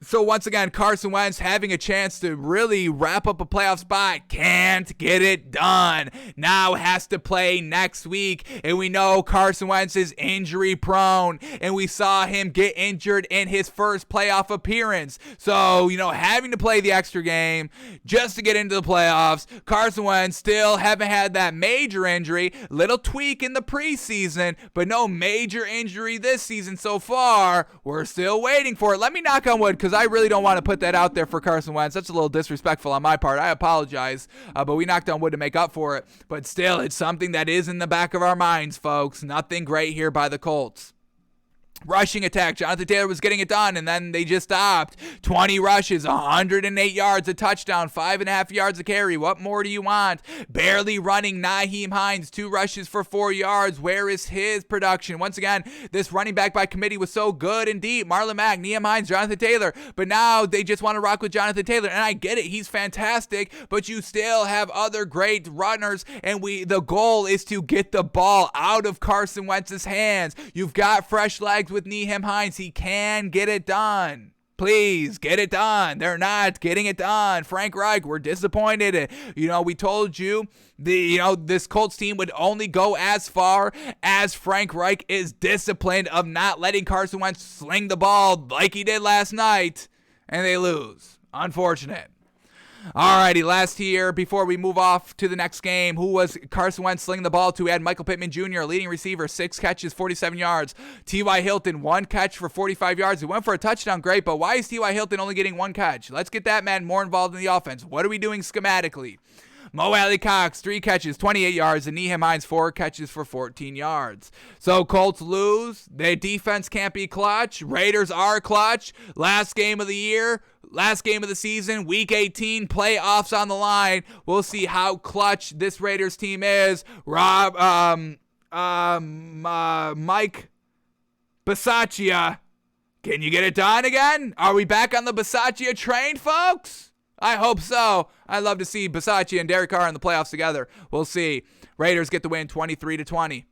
So once again, Carson Wentz having a chance to really wrap up a playoff spot, can't get it done. Now has to play next week, and we know Carson Wentz is injury prone, and we saw him get injured in his first playoff appearance. So, having to play the extra game just to get into the playoffs. Carson Wentz still haven't had that major injury, little tweak in the preseason, but no major injury this season so far. We're still waiting for it. Let me knock on wood, because I really don't want to put that out there for Carson Wentz. That's a little disrespectful on my part. I apologize, but we knocked on wood to make up for it. But still, it's something that is in the back of our minds, folks. Nothing great here by the Colts. Rushing attack. Jonathan Taylor was getting it done, and then they just stopped. 20 rushes, 108 yards, a touchdown, 5.5 yards a carry. What more do you want? Barely running. Nyheim Hines, 2 rushes for 4 yards. Where is his production? Once again, this running back by committee was so good and deep. Marlon Mack, Nyheim Hines, Jonathan Taylor. But now they just want to rock with Jonathan Taylor, and I get it. He's fantastic, but you still have other great runners, and the goal is to get the ball out of Carson Wentz's hands. You've got fresh legs with Nyheim Hines. He can get it done. Please get it done. They're not getting it done. Frank Reich, we're disappointed. We told you this Colts team would only go as far as Frank Reich is disciplined of not letting Carson Wentz sling the ball like he did last night, and they lose. Unfortunate. Alrighty, last here before we move off to the next game. Who was Carson Wentz slinging the ball to? We had Michael Pittman Jr., leading receiver, 6 catches, 47 yards. T.Y. Hilton, 1 catch for 45 yards. He went for a touchdown, great, but why is T.Y. Hilton only getting 1 catch? Let's get that man more involved in the offense. What are we doing schematically? Mo Alley-Cox, 3 catches, 28 yards, and Nyheim Hines, 4 catches for 14 yards. So Colts lose. Their defense can't be clutch. Raiders are clutch. Last game of the year, last game of the season, Week 18, playoffs on the line. We'll see how clutch this Raiders team is. Mike Bisaccia, can you get it done again? Are we back on the Bisaccia train, folks? I hope so. I'd love to see Bisaccia and Derek Carr in the playoffs together. We'll see. Raiders get the win 23-20.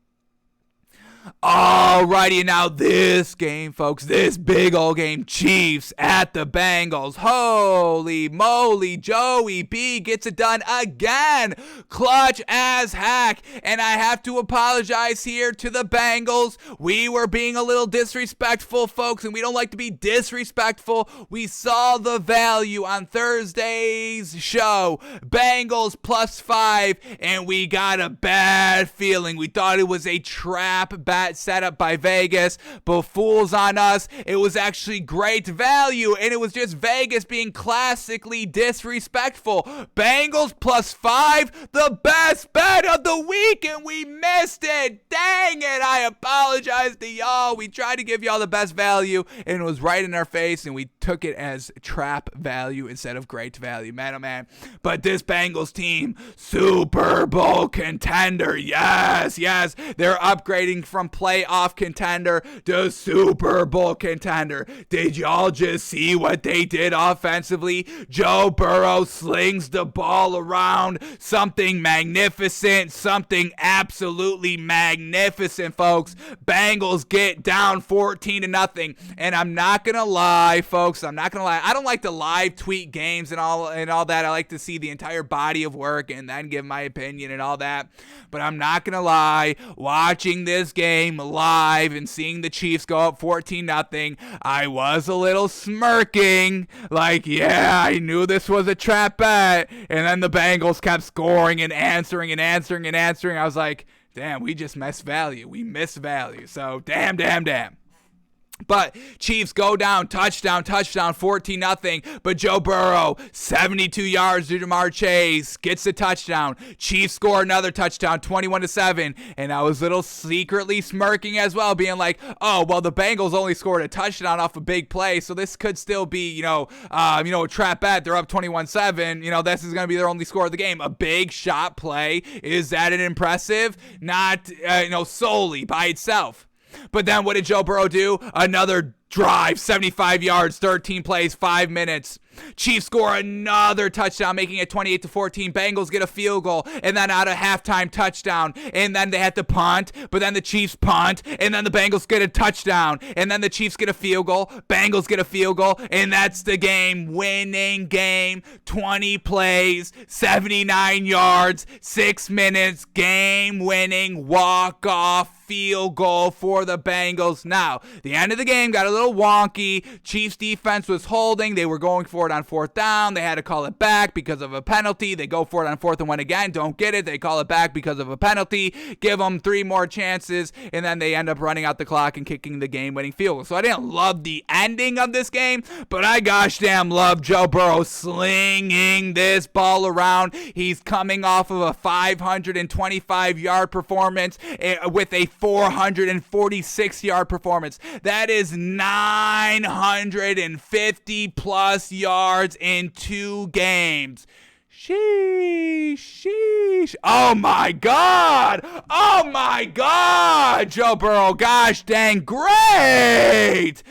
Alrighty, now this game, folks, this big old game, Chiefs at the Bengals. Holy moly, Joey B gets it done again. Clutch as heck. And I have to apologize here to the Bengals. We were being a little disrespectful, folks, and we don't like to be disrespectful. We saw the value on Thursday's show. Bengals +5, and we got a bad feeling. We thought it was a trap bet bet set up by Vegas, but fools on us. It was actually great value, and it was just Vegas being classically disrespectful. Bengals +5, the best bet of the week, and we missed it. Dang it, I apologize to y'all. We tried to give y'all the best value, and it was right in our face, and we took it as trap value instead of great value. Man, oh man. But this Bengals team, Super Bowl contender. Yes. They're upgrading from playoff contender to Super Bowl contender. Did y'all just see what they did offensively? Joe Burrow slings the ball around. Something magnificent. Something absolutely magnificent, folks. Bengals get down 14-0. And I'm not going to lie, folks. I don't like to live tweet games and all that. I like to see the entire body of work and then give my opinion and all that. But I'm not going to lie, watching this game live and seeing the Chiefs go up 14-0, I was a little smirking. Like, yeah, I knew this was a trap bet. And then the Bengals kept scoring and answering. I was like, damn, we just missed value. We missed value. So, damn. But Chiefs go down, touchdown, 14-0. But Joe Burrow, 72 yards to Jamar Chase, gets the touchdown. Chiefs score another touchdown, 21-7. And I was a little secretly smirking as well, being like, oh, well, the Bengals only scored a touchdown off a big play, so this could still be, a trap bet. They're up 21-7. This is going to be their only score of the game. A big shot play. Is that an impressive? Not, solely by itself. But then what did Joe Burrow do? Another drive, 75 yards, 13 plays, 5 minutes. Chiefs score another touchdown, making it 28-14. Bengals get a field goal, and then out of halftime touchdown. And then they had to punt, but then the Chiefs punt, and then the Bengals get a touchdown. And then the Chiefs get a field goal, Bengals get a field goal, and that's the game. Winning game, 20 plays, 79 yards, 6 minutes, game-winning walk-off field goal for the Bengals. Now, the end of the game got a little wonky. Chiefs defense was holding. They were going for it on 4th down. They had to call it back because of a penalty. They go for it on 4th and 1 again. Don't get it. They call it back because of a penalty. Give them 3 more chances, and then they end up running out the clock and kicking the game-winning field goal. So I didn't love the ending of this game, but I gosh damn love Joe Burrow slinging this ball around. He's coming off of a 525-yard performance with a 446-yard performance. That is 950 plus yards in 2 games. Sheesh. Oh my God, Joe Burrow, gosh damn great.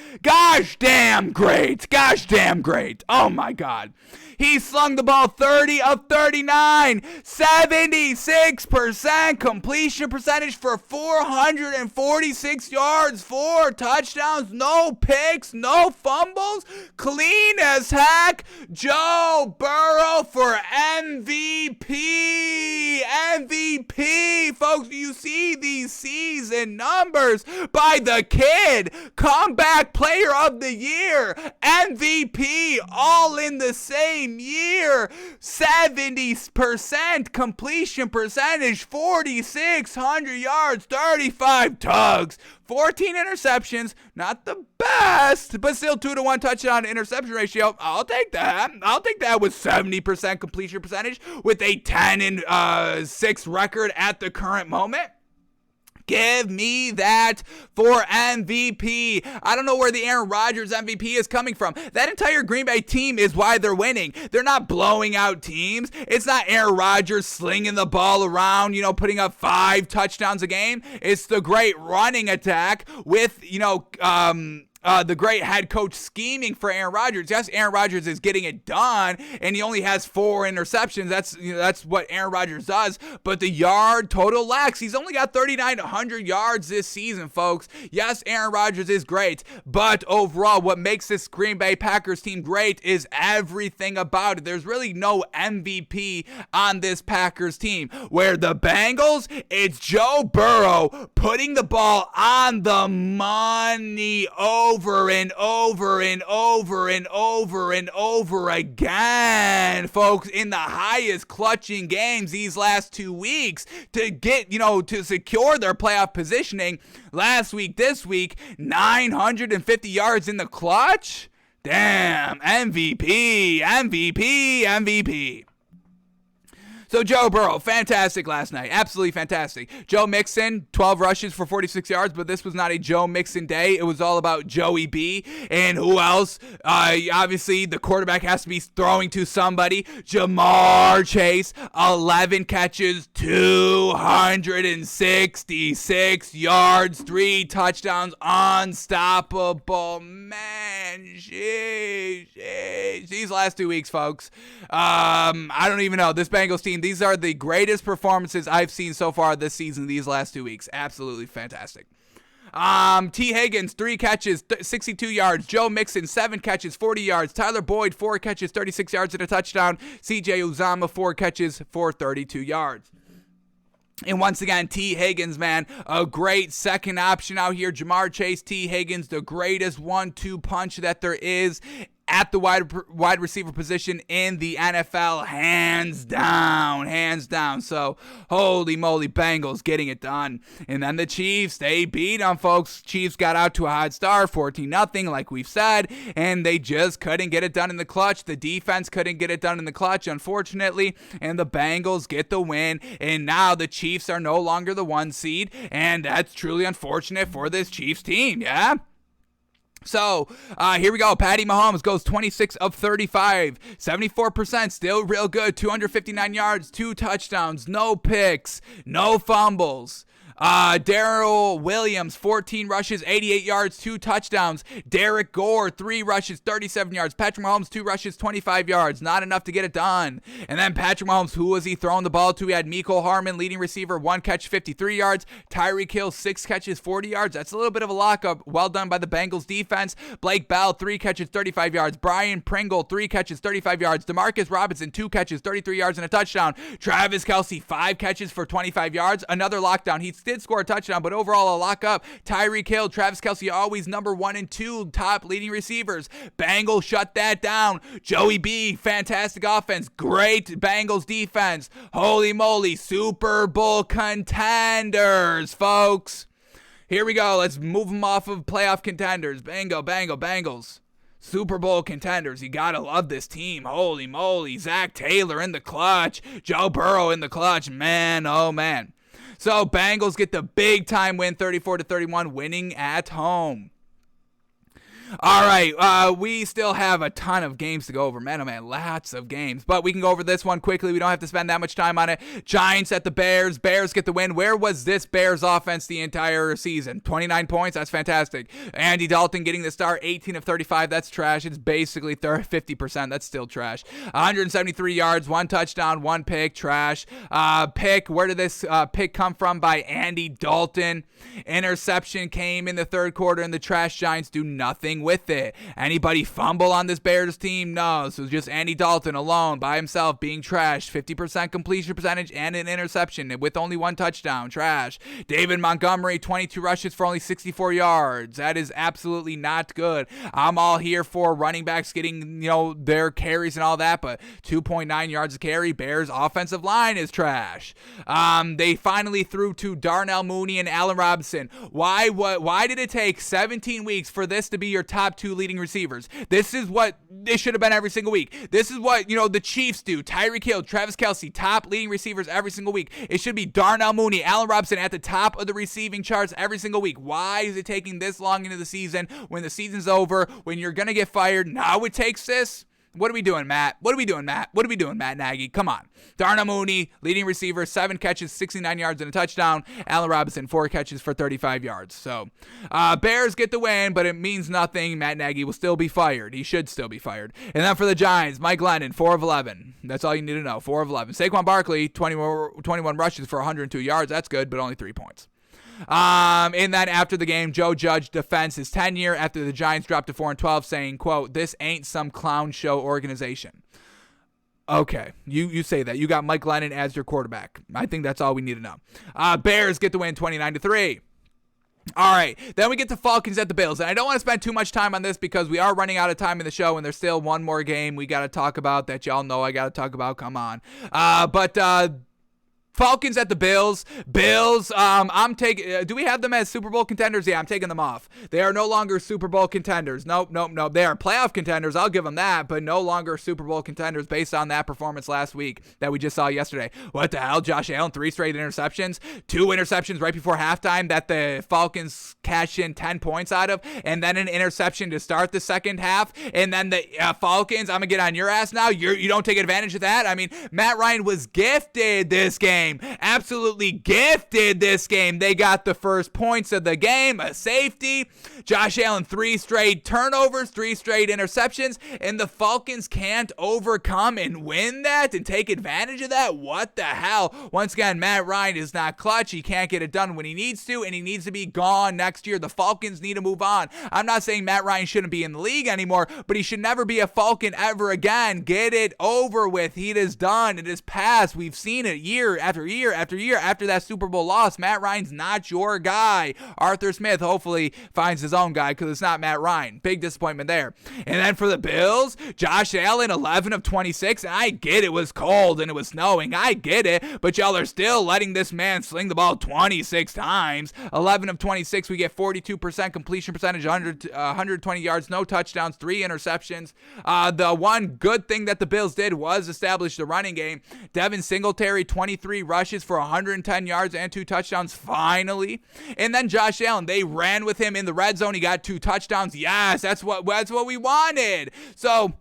Oh my God. He slung the ball 30 of 39, 76% completion percentage for 446 yards, 4 touchdowns, no picks, no fumbles, clean as heck. Joe Burrow for MVP, folks. You see these season numbers by the kid, comeback player of the year, MVP, all in the same year. 70% completion percentage, 4,600 yards, 35 tugs, 14 interceptions. Not the best, but still 2-to-1 touchdown to interception ratio. I'll take that with 70% completion percentage with a 10-6 record at the current moment. Give me that for MVP. I don't know where the Aaron Rodgers MVP is coming from. That entire Green Bay team is why they're winning. They're not blowing out teams. It's not Aaron Rodgers slinging the ball around, putting up 5 touchdowns a game. It's the great running attack with, the great head coach scheming for Aaron Rodgers. Yes, Aaron Rodgers is getting it done, and he only has 4 interceptions. That's what Aaron Rodgers does. But the yard total lacks. He's only got 3,900 yards this season, folks. Yes, Aaron Rodgers is great, but overall, what makes this Green Bay Packers team great is everything about it. There's really no MVP on this Packers team. Where the Bengals, it's Joe Burrow putting the ball on the money. Oh, over and over and over and over and over again, folks, in the highest clutching games these last 2 weeks to get, to secure their playoff positioning. Last week, this week, 950 yards in the clutch. Damn, MVP, MVP, MVP. So Joe Burrow, fantastic last night. Absolutely fantastic. Joe Mixon, 12 rushes for 46 yards, but this was not a Joe Mixon day. It was all about Joey B. And who else? Obviously, the quarterback has to be throwing to somebody. Jamar Chase, 11 catches, 266 yards, 3 touchdowns, unstoppable. Man, sheesh. These last 2 weeks, folks. I don't even know. This Bengals team, these are the greatest performances I've seen so far this season, these last 2 weeks. Absolutely fantastic. T. Higgins, 3 catches, 62 yards. Joe Mixon, 7 catches, 40 yards. Tyler Boyd, 4 catches, 36 yards and a touchdown. CJ Uzomah, 4 catches for 32 yards. And once again, T. Higgins, man, a great second option out here. Jamar Chase, T. Higgins, the greatest 1-2 punch that there is at the wide receiver position in the NFL, hands down. So, holy moly, Bengals getting it done. And then the Chiefs, they beat them, folks. Chiefs got out to a hot start, 14-0, like we've said, and they just couldn't get it done in the clutch. The defense couldn't get it done in the clutch, unfortunately, and the Bengals get the win, and now the Chiefs are no longer the 1 seed, and that's truly unfortunate for this Chiefs team, yeah? So, here we go. Patty Mahomes goes 26 of 35, 74%, still real good, 259 yards, 2 touchdowns, no picks, no fumbles. Darrell Williams, 14 rushes, 88 yards, 2 touchdowns. Derek Gore, 3 rushes, 37 yards. Patrick Mahomes, 2 rushes, 25 yards. Not enough to get it done. And then Patrick Mahomes, who was he throwing the ball to? He had Mecole Hardman, leading receiver, 1 catch, 53 yards. Tyreek Hill, 6 catches, 40 yards. That's a little bit of a lockup. Well done by the Bengals defense. Blake Bell, 3 catches, 35 yards. Brian Pringle, 3 catches, 35 yards. Demarcus Robinson, 2 catches, 33 yards and a touchdown. Travis Kelce, 5 catches for 25 yards. Another lockdown. He did score a touchdown, but overall a lock up. Tyreek Hill, Travis Kelce, always number 1 and 2 top leading receivers. Bengals shut that down. Joey B, fantastic offense. Great Bengals defense. Holy moly, Super Bowl contenders, folks. Here we go. Let's move them off of playoff contenders. Bengals. Super Bowl contenders. You gotta love this team. Holy moly. Zach Taylor in the clutch. Joe Burrow in the clutch. Man, oh man. So Bengals get the big time win, 34-31, winning at home. All right, we still have a ton of games to go over. Man, oh man, lots of games. But we can go over this one quickly. We don't have to spend that much time on it. Giants at the Bears. Bears get the win. Where was this Bears offense the entire season? 29 points? That's fantastic. Andy Dalton getting the start, 18 of 35. That's trash. It's basically 50%. That's still trash. 173 yards, 1 touchdown, 1 pick. Trash. Pick. Where did this pick come from? By Andy Dalton. Interception came in the third quarter, and the trash Giants do nothing with it. Anybody fumble on this Bears team? No. So just Andy Dalton alone by himself being trashed. 50% completion percentage and an interception with only 1 touchdown. Trash. David Montgomery, 22 rushes for only 64 yards. That is absolutely not good. I'm all here for running backs getting, their carries and all that, but 2.9 yards a carry. Bears offensive line is trash. They finally threw to Darnell Mooney and Allen Robinson. Why did it take 17 weeks for this to be your top 2 leading receivers? This is what it should have been every single week. This is what, the Chiefs do. Tyreek Hill, Travis Kelce, top leading receivers every single week. It should be Darnell Mooney, Allen Robinson at the top of the receiving charts every single week. Why is it taking this long into the season when the season's over, when you're going to get fired? Now it takes this? What are we doing, Matt? What are we doing, Matt Nagy? Come on. Darnell Mooney, leading receiver, 7 catches, 69 yards and a touchdown. Allen Robinson, 4 catches for 35 yards. So, Bears get the win, but it means nothing. Matt Nagy will still be fired. He should still be fired. And then for the Giants, Mike Glennon, 4 of 11. That's all you need to know, 4 of 11. Saquon Barkley, 21 rushes for 102 yards. That's good, but only 3 points. In that after the game, Joe Judge defends his tenure after the Giants dropped to 4-12, saying, quote, "This ain't some clown show organization." Okay, you say that. You got Mike Glennon as your quarterback. I think that's all we need to know. Bears get the win 29-3. All right, then we get the Falcons at the Bills, and I don't want to spend too much time on this because we are running out of time in the show, and there's still one more game we got to talk about that y'all know I got to talk about. Come on. Falcons at the Bills. Bills, I'm taking, do we have them as Super Bowl contenders? Yeah, I'm taking them off. They are no longer Super Bowl contenders. Nope. They are playoff contenders. I'll give them that, but no longer Super Bowl contenders based on that performance last week that we just saw yesterday. What the hell? Josh Allen, 3 straight interceptions, 2 interceptions right before halftime that the Falcons cashed in 10 points out of, and then an interception to start the second half, and then the Falcons, I'm going to get on your ass now. You don't take advantage of that? I mean, Matt Ryan was gifted this game. Absolutely gifted this game. They got the first points of the game, a safety. Josh Allen, 3 straight turnovers, 3 straight interceptions, and the Falcons can't overcome and win that and take advantage of that? What the hell? Once again, Matt Ryan is not clutch. He can't get it done when he needs to, and he needs to be gone next year. The Falcons need to move on. I'm not saying Matt Ryan shouldn't be in the league anymore, but he should never be a Falcon ever again. Get it over with. He is done. It is past. We've seen it year after year after year after that Super Bowl loss. Matt Ryan's not your guy. Arthur Smith hopefully finds his own guy because it's not Matt Ryan. Big disappointment there. And then for the Bills, Josh Allen, 11 of 26. And I get it was cold and it was snowing. I get it. But y'all are still letting this man sling the ball 26 times. 11 of 26. We get 42% completion percentage, 120 yards, no touchdowns, 3 interceptions. The one good thing that the Bills did was establish the running game. Devin Singletary, 23 rushes for 110 yards and 2 touchdowns finally. And then Josh Allen, they ran with him in the red zone. He got 2 touchdowns. Yes, that's what we wanted. So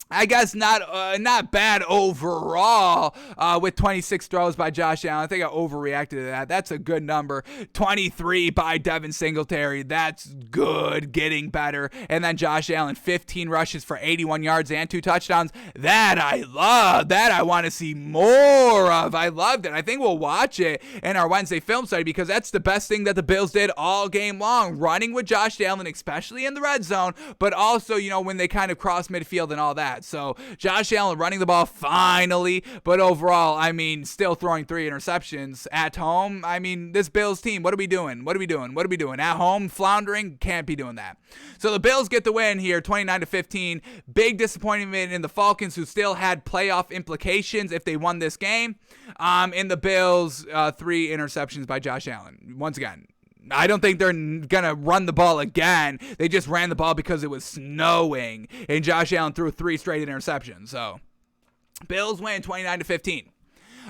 I guess not bad overall with 26 throws by Josh Allen. I think I overreacted to that. That's a good number. 23 by Devin Singletary. That's good, getting better. And then Josh Allen, 15 rushes for 81 yards and 2 touchdowns. That I love. That I want to see more of. I loved it. I think we'll watch it in our Wednesday film study because that's the best thing that the Bills did all game long. Running with Josh Allen, especially in the red zone, but also, when they kind of cross midfield and all that. So Josh Allen running the ball finally, but overall, still throwing 3 interceptions at home. This Bills team, what are we doing? At home, floundering, can't be doing that. So the Bills get the win here, 29-15. Big disappointment in the Falcons, who still had playoff implications if they won this game. In the Bills, 3 interceptions by Josh Allen. Once again, I don't think they're going to run the ball again. They just ran the ball because it was snowing, and Josh Allen threw 3 straight interceptions. So, Bills win 29-15.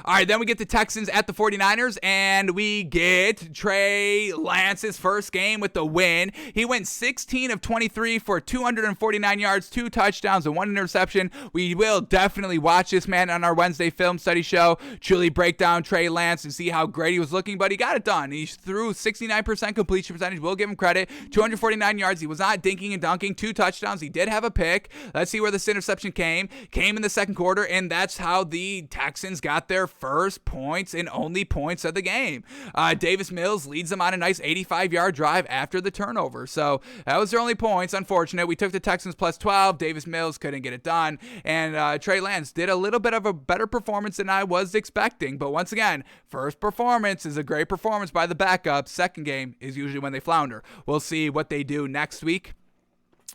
All right, then we get the Texans at the 49ers, and we get Trey Lance's first game with the win. He went 16 of 23 for 249 yards, 2 touchdowns, and 1 interception. We will definitely watch this man on our Wednesday film study show, truly break down Trey Lance and see how great he was looking, but he got it done. He threw 69% completion percentage. We'll give him credit. 249 yards. He was not dinking and dunking. 2 touchdowns. He did have a pick. Let's see where this interception came. Came in the second quarter, and that's how the Texans got their first points and only points of the game. Davis Mills leads them on a nice 85-yard drive after the turnover. So that was their only points. Unfortunate. We took the Texans plus 12. Davis Mills couldn't get it done. And Trey Lance did a little bit of a better performance than I was expecting. But once again, first performance is a great performance by the backup. Second game is usually when they flounder. We'll see what they do next week.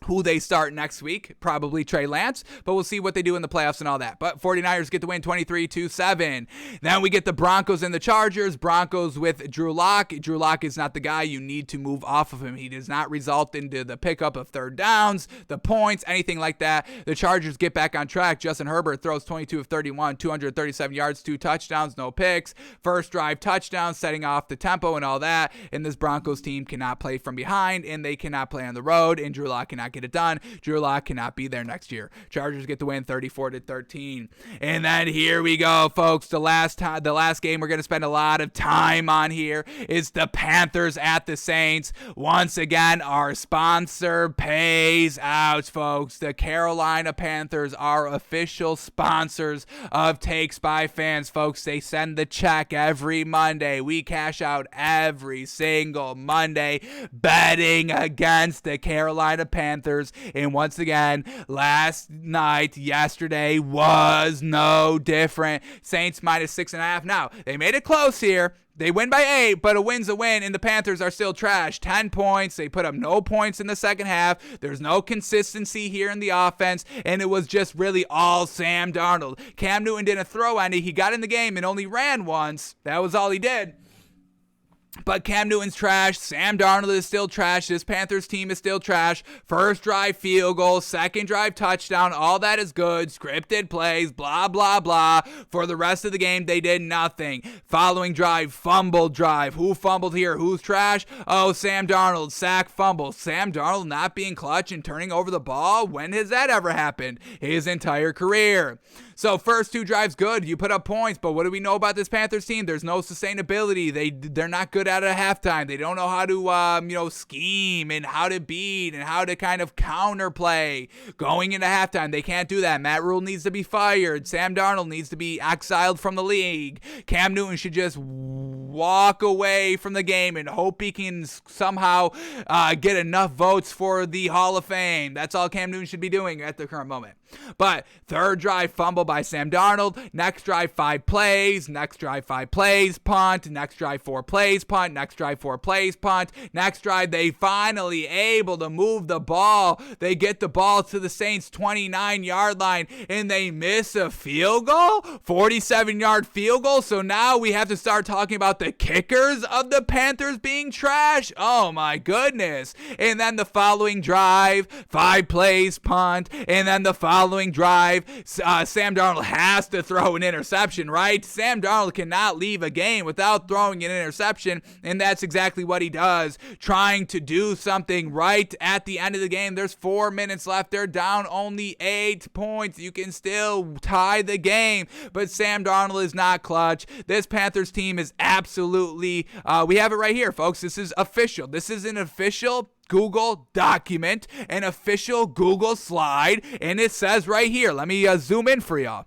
Who they start next week, probably Trey Lance, but we'll see what they do in the playoffs and all that. But 49ers get the win 23-7. Then we get the Broncos and the Chargers. Broncos with Drew Lock. Drew Lock is not the guy. You need to move off of him. He does not result into the pickup of third downs, the points, anything like that. The Chargers get back on track. Justin Herbert throws 22 of 31, 237 yards, 2 touchdowns, no picks. First drive touchdown, setting off the tempo and all that. And this Broncos team cannot play from behind, and they cannot play on the road, and Drew Lock cannot get it done. Drew Lock cannot be there next year. Chargers get the win 34-13. And then here we go, folks. The last game we're going to spend a lot of time on here is the Panthers at the Saints. Once again, our sponsor pays out, folks. The Carolina Panthers are official sponsors of Takes by Fans, folks. They send the check every Monday. We cash out every single Monday betting against the Carolina Panthers. And once again, yesterday was no different. Saints minus 6.5. Now, they made it close here. They win by 8, but a win's a win, and the Panthers are still trash. 10 points. They put up no points in the second half. There's no consistency here in the offense, and it was just really all Sam Darnold. Cam Newton didn't throw any. He got in the game and only ran once. That was all he did. But Cam Newton's trash. Sam Darnold is still trash. This Panthers team is still trash. First drive field goal, second drive touchdown. All that is good. Scripted plays, blah, blah, blah. For the rest of the game, they did nothing. Following drive, fumbled drive. Who fumbled here? Who's trash? Oh, Sam Darnold. Sack, fumble. Sam Darnold not being clutch and turning over the ball? When has that ever happened? His entire career. So first 2 drives, good. You put up points, but what do we know about this Panthers team? There's no sustainability. They're not good at it at halftime. They don't know how to scheme and how to beat and how to kind of counterplay going into halftime. They can't do that. Matt Rule needs to be fired. Sam Darnold needs to be exiled from the league. Cam Newton should just walk away from the game and hope he can somehow get enough votes for the Hall of Fame. That's all Cam Newton should be doing at the current moment. But third drive, fumble by Sam Darnold. Next drive, 5 plays. Next drive, 5 plays, punt. Next drive, 4 plays, punt. Next drive, 4 plays, punt. Next drive, they finally able to move the ball. They get the ball to the Saints' 29-yard line, and they miss a field goal? 47-yard field goal? So now we have to start talking about the kickers of the Panthers being trash? Oh, my goodness. And then the following drive, 5 plays, punt. And then the following drive, Sam Darnold has to throw an interception, right? Sam Darnold cannot leave a game without throwing an interception, and that's exactly what he does, trying to do something right at the end of the game. There's 4 minutes left. They're down only 8 points. You can still tie the game, but Sam Darnold is not clutch. This Panthers team is absolutely, we have it right here, folks. This is official. This is an official Google document, an official Google slide, and it says right here, let me zoom in for y'all.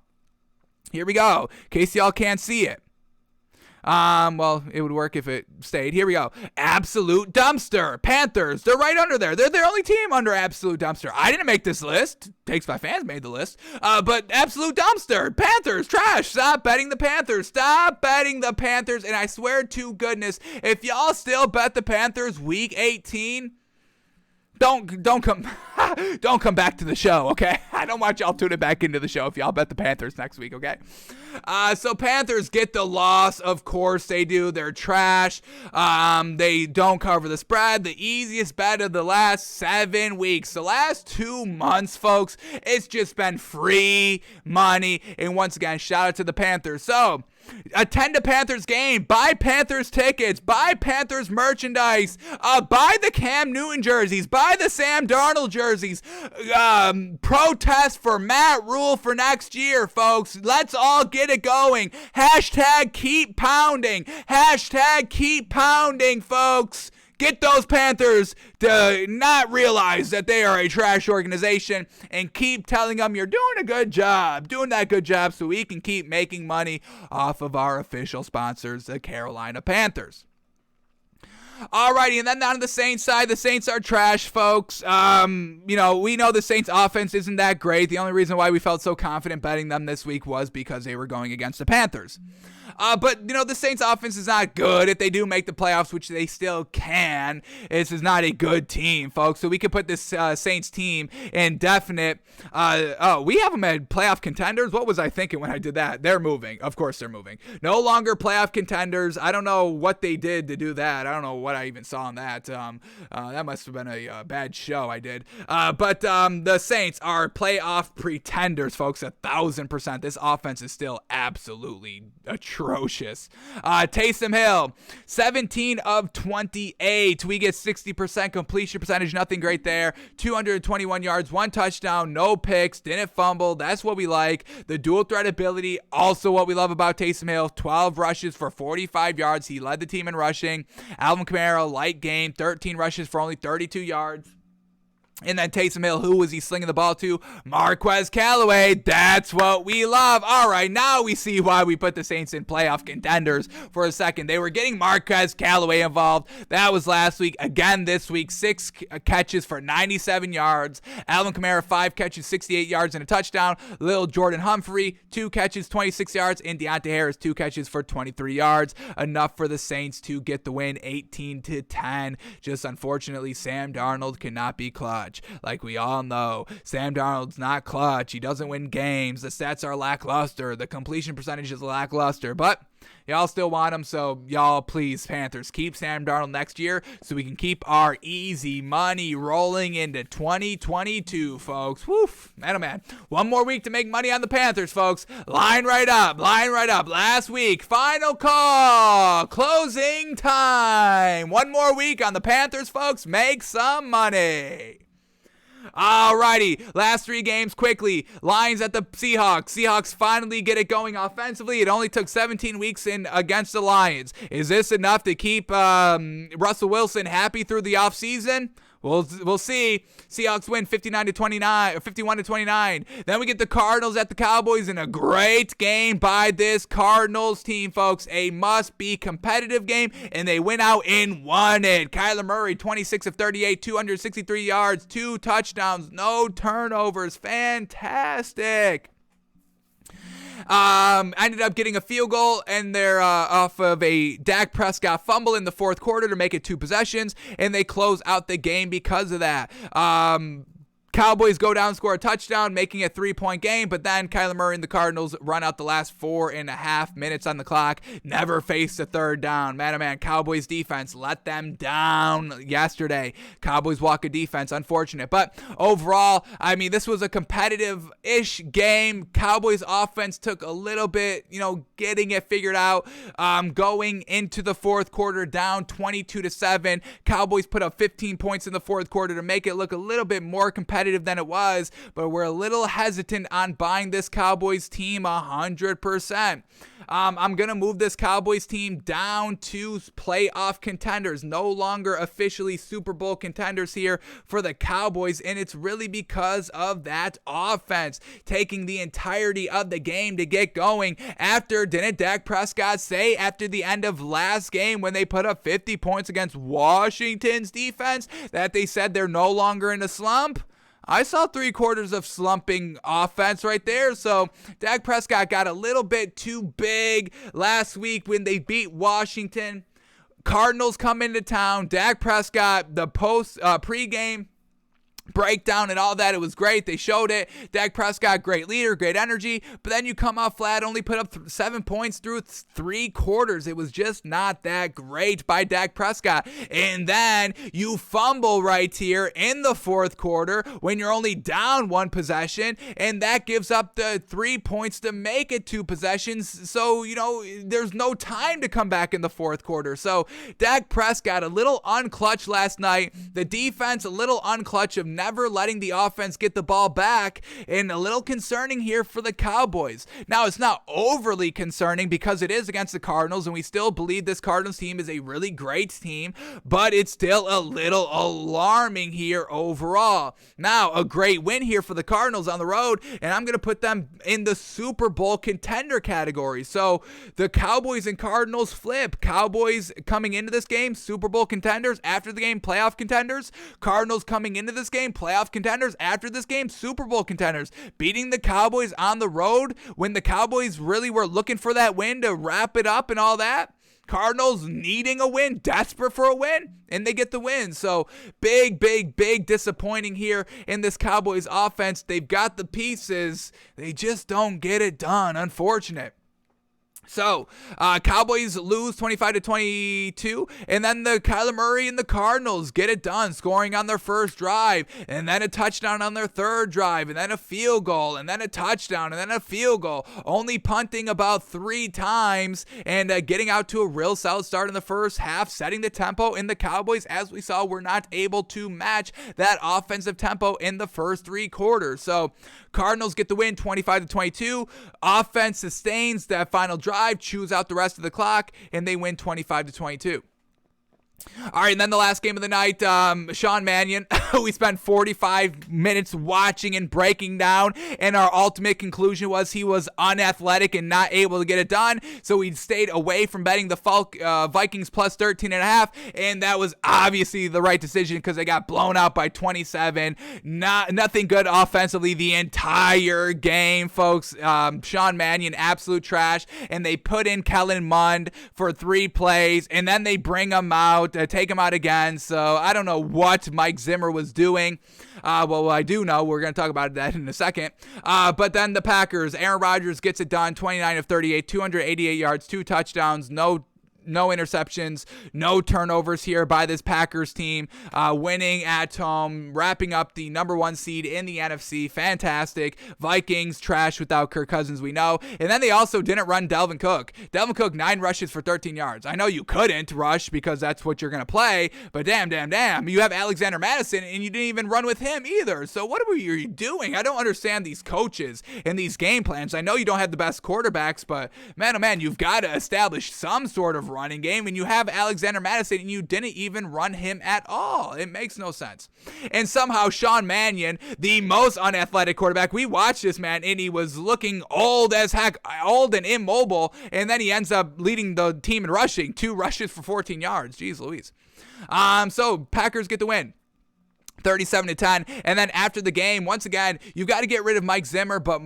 Here we go, in case y'all can't see it. Well, it would work if it stayed. Here we go. Absolute dumpster. Panthers, they're right under there. They're the only team under absolute dumpster. I didn't make this list. Takes by Fans made the list. But absolute dumpster. Panthers, trash. Stop betting the Panthers. Stop betting the Panthers. And I swear to goodness, if y'all still bet the Panthers week 18, don't come back to the show, okay? I don't want y'all tuning back into the show if y'all bet the Panthers next week, okay? So Panthers get the loss. Of course they do. They're trash. They don't cover the spread. The easiest bet of the last 7 weeks. The last 2 months, folks, it's just been free money. And once again, shout out to the Panthers. So attend a Panthers game, buy Panthers tickets, buy Panthers merchandise, buy the Cam Newton jerseys, buy the Sam Darnold jerseys, protest for Matt Rule for next year, folks. Let's all get it going. Hashtag keep pounding. Hashtag keep pounding, folks. Get those Panthers to not realize that they are a trash organization and keep telling them you're doing a good job, doing that good job so we can keep making money off of our official sponsors, the Carolina Panthers. Alrighty, and then down to the Saints side. The Saints are trash, folks. We know the Saints offense isn't that great. The only reason why we felt so confident betting them this week was because they were going against the Panthers. But the Saints offense is not good. If they do make the playoffs, which they still can, this is not a good team, folks. So we could put this Saints team in definite. We have them at playoff contenders. What was I thinking when I did that? They're moving. Of course they're moving. No longer playoff contenders. I don't know what they did to do that. I don't know what I even saw on that. That must have been a bad show I did. But the Saints are playoff pretenders, folks, 1,000%. This offense is still absolutely atrocious. Taysom Hill, 17 of 28. We get 60% completion percentage. Nothing great there. 221 yards, 1 touchdown, no picks, didn't fumble. That's what we like. The dual threat ability, also what we love about Taysom Hill. 12 rushes for 45 yards. He led the team in rushing. Alvin Kamara, light game, 13 rushes for only 32 yards. And then Taysom Hill, who was he slinging the ball to? Marquez Callaway. That's what we love. All right, now we see why we put the Saints in playoff contenders for a second. They were getting Marquez Callaway involved. That was last week. Again this week, 6 catches for 97 yards. Alvin Kamara, 5 catches, 68 yards and a touchdown. Lil Jordan Humphrey, 2 catches, 26 yards. And Deontay Harris, 2 catches for 23 yards. Enough for the Saints to get the win, 18-10. Just unfortunately, Sam Darnold cannot be clutch. Like we all know, Sam Darnold's not clutch. He doesn't win games. The stats are lackluster. The completion percentage is lackluster. But y'all still want him, so y'all please, Panthers, keep Sam Darnold next year so we can keep our easy money rolling into 2022, folks. Woof. Man, oh man. One more week to make money on the Panthers, folks. Line right up. Line right up. Last week, final call. Closing time. One more week on the Panthers, folks. Make some money. Alrighty, last 3 games quickly. Lions at the Seahawks. Seahawks finally get it going offensively. It only took 17 weeks in against the Lions. Is this enough to keep Russell Wilson happy through the offseason? We'll see. Seahawks win 51-29. Then we get the Cardinals at the Cowboys in a great game by this Cardinals team, folks. A must-be competitive game, and they went out and won it. Kyler Murray, 26 of 38, 263 yards, 2 touchdowns, no turnovers. Fantastic. Ended up getting a field goal, and they're off of a Dak Prescott fumble in the fourth quarter to make it 2 possessions, and they close out the game because of that. Cowboys go down, score a touchdown, making it a 3-point game, but then Kyler Murray and the Cardinals run out the last 4.5 minutes on the clock, never faced a third down. Man, oh man, Cowboys defense let them down yesterday. Cowboys walk a defense, unfortunate. But overall, I mean, this was a competitive-ish game. Cowboys offense took a little bit, getting it figured out. Going into the fourth quarter, down 22-7. Cowboys put up 15 points in the fourth quarter to make it look a little bit more competitive than it was, but we're a little hesitant on buying this Cowboys team 100%. I'm going to move this Cowboys team down to playoff contenders, no longer officially Super Bowl contenders here for the Cowboys, and it's really because of that offense taking the entirety of the game to get going. Didn't Dak Prescott say after the end of last game when they put up 50 points against Washington's defense that they said they're no longer in a slump? I saw 3/4 of slumping offense right there. So Dak Prescott got a little bit too big last week when they beat Washington. Cardinals come into town. Dak Prescott, the pregame breakdown and all that, it was great. They showed it. Dak Prescott, great leader, great energy, but then you come out flat, only put up 7 points through 3 quarters. It was just not that great by Dak Prescott. And then you fumble right here in the fourth quarter when you're only down 1 possession, and that gives up the 3 points to make it 2 possessions. So, there's no time to come back in the fourth quarter. So Dak Prescott a little unclutch last night. The defense a little unclutch of never letting the offense get the ball back, and a little concerning here for the Cowboys. Now, it's not overly concerning because it is against the Cardinals, and we still believe this Cardinals team is a really great team, but it's still a little alarming here overall. Now, a great win here for the Cardinals on the road, and I'm going to put them in the Super Bowl contender category. So the Cowboys and Cardinals flip. Cowboys coming into this game, Super Bowl contenders. After the game, playoff contenders. Cardinals coming into this game, playoff contenders. After this game, Super Bowl contenders. Beating the Cowboys on the road when the Cowboys really were looking for that win to wrap it up and all that. Cardinals needing a win, desperate for a win, and they get the win. So big disappointing here in this Cowboys offense. They've got the pieces. They just don't get it done. Unfortunate. So, Cowboys lose 25-22, and then the Kyler Murray and the Cardinals get it done, scoring on their first drive, and then a touchdown on their third drive, and then a field goal, and then a touchdown, and then a field goal, only punting about 3 times, and getting out to a real solid start in the first half, setting the tempo, and the Cowboys, as we saw, were not able to match that offensive tempo in the first 3 quarters. So, Cardinals get the win 25-22, offense sustains that final drive, chews out the rest of the clock, and they win 25-22. All right, and then the last game of the night, Sean Mannion, we spent 45 minutes watching and breaking down, and our ultimate conclusion was he was unathletic and not able to get it done, so we stayed away from betting the Vikings plus 13.5, and that was obviously the right decision because they got blown out by 27. Nothing good offensively the entire game, folks. Sean Mannion, absolute trash, and they put in Kellen Mond for 3 plays, and then they bring him out, take him out again. So I don't know what Mike Zimmer was doing. Well, I do know. We're going to talk about that in a second. But then the Packers, Aaron Rodgers gets it done, 29 of 38, 288 yards, 2 touchdowns, no interceptions, no turnovers here by this Packers team, winning at home, wrapping up the number 1 seed in the NFC. Fantastic. Vikings trash without Kirk Cousins, we know. And then they also didn't run Dalvin Cook. Dalvin Cook, 9 rushes for 13 yards. I know you couldn't rush because that's what you're going to play, but damn. You have Alexander Madison, and you didn't even run with him either. So what are you doing? I don't understand these coaches and these game plans. I know you don't have the best quarterbacks, but man, oh man, you've got to establish some sort of running game, and you have Alexander Madison, and you didn't even run him at all. It makes no sense. And somehow Sean Mannion, the most unathletic quarterback, we watched this man, and he was looking old as heck, old and immobile, and then he ends up leading the team in rushing, 2 rushes for 14 yards. Jeez Louise. So Packers get the win, 37-10. And then after the game, once again, you've got to get rid of Mike Zimmer, but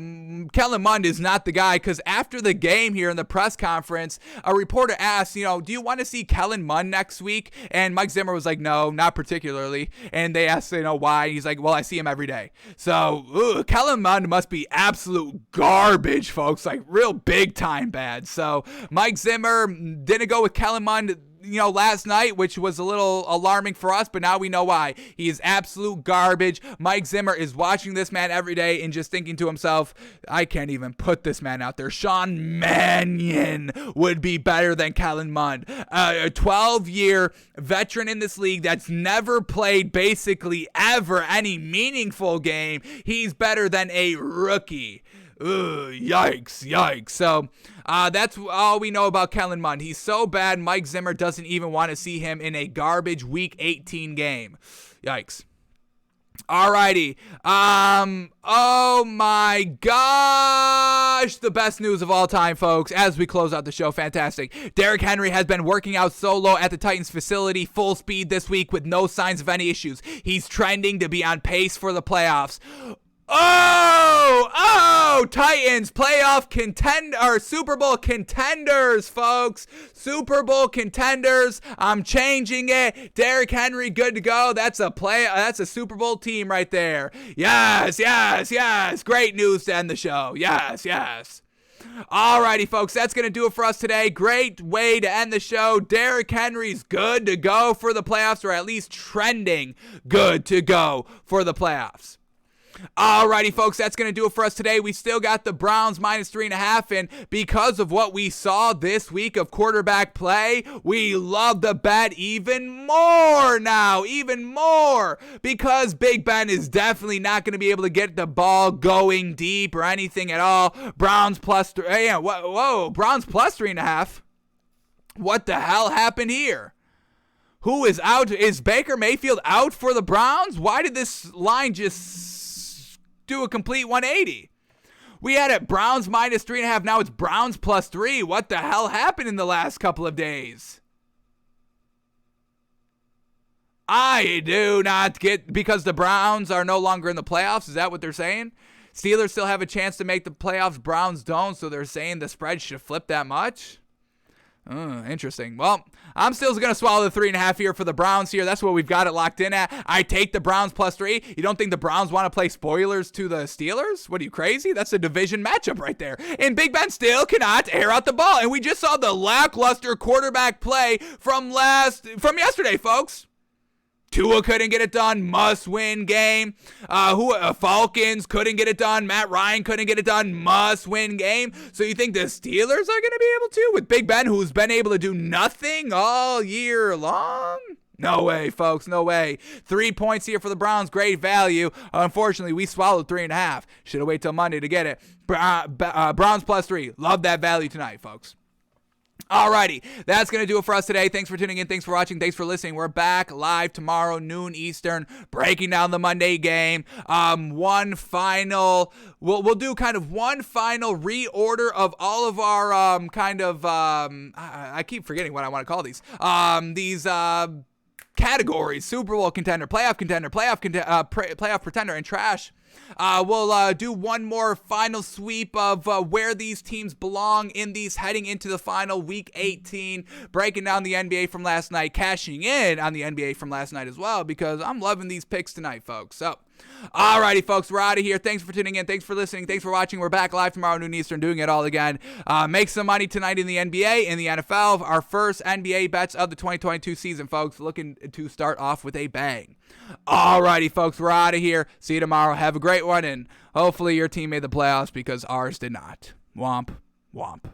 Kellen Mond is not the guy, because after the game here in the press conference, a reporter asked, do you want to see Kellen Mond next week? And Mike Zimmer was like, no, not particularly. And they asked, why? He's like, well, I see him every day. So Kellen Mond must be absolute garbage, folks, like real big time bad. So Mike Zimmer didn't go with Kellen Mond last night, which was a little alarming for us, but now we know why. He is absolute garbage. Mike Zimmer is watching this man every day and just thinking to himself, I can't even put this man out there. Sean Mannion would be better than Kellen Mond, a 12-year veteran in this league that's never played basically ever any meaningful game. He's better than a rookie. Yikes. So that's all we know about Kellen Mond. He's so bad, Mike Zimmer doesn't even want to see him in a garbage Week 18 game. Yikes. Alrighty. Oh my gosh. The best news of all time, folks, as we close out the show. Fantastic. Derrick Henry has been working out solo at the Titans facility full speed this week with no signs of any issues. He's trending to be on pace for the playoffs. Titans playoff Super Bowl contenders, folks. Super Bowl contenders. I'm changing it. Derrick Henry, good to go. That's a Super Bowl team right there. Yes. Great news to end the show. Yes. Alrighty, folks, that's going to do it for us today. Great way to end the show. Derrick Henry's good to go for the playoffs, or at least trending good to go for the playoffs. Alrighty, folks, that's going to do it for us today. We still got the Browns minus 3.5, and because of what we saw this week of quarterback play, we love the bet even more now, because Big Ben is definitely not going to be able to get the ball going deep or anything at all. Browns plus 3.5. What the hell happened here? Who is out? Is Baker Mayfield out for the Browns? Why did this line just do a complete 180? We had it Browns minus 3.5. Now it's Browns plus 3. What the hell happened in the last couple of days? I do not get, because the Browns are no longer in the playoffs. Is that what they're saying? Steelers still have a chance to make the playoffs. Browns don't. So they're saying the spread should flip that much? Interesting. Well, I'm still going to swallow the 3.5 here for the Browns here. That's what we've got it locked in at. I take the Browns plus 3. You don't think the Browns want to play spoilers to the Steelers? What are you, crazy? That's a division matchup right there. And Big Ben still cannot air out the ball. And we just saw the lackluster quarterback play from yesterday, folks. Tua couldn't get it done. Must-win game. Falcons couldn't get it done. Matt Ryan couldn't get it done. Must-win game. So you think the Steelers are going to be able to with Big Ben, who's been able to do nothing all year long? No way, folks. No way. 3 points here for the Browns. Great value. Unfortunately, we swallowed 3.5. Should have waited till Monday to get it. Browns plus 3. Love that value tonight, folks. Alrighty, that's going to do it for us today. Thanks for tuning in. Thanks for watching. Thanks for listening. We're back live tomorrow, noon Eastern, breaking down the Monday game. We'll do kind of one final reorder of all of our I keep forgetting what I want to call these. Categories: Super Bowl contender, playoff contender, playoff pretender, and trash. We'll do one more final sweep of where these teams belong in these heading into the final week 18, breaking down the NBA from last night, cashing in on the NBA from last night as well, because I'm loving these picks tonight, folks. So, alrighty, folks, we're out of here. Thanks for tuning in. Thanks for listening. Thanks for watching. We're back live tomorrow, noon Eastern, doing it all again. Make some money tonight in the NBA, in the NFL. Our first NBA bets of the 2022 season, folks. Looking to start off with a bang. Alrighty, folks, we're out of here. See you tomorrow. Have a great one, and hopefully your team made the playoffs because ours did not. Womp, womp.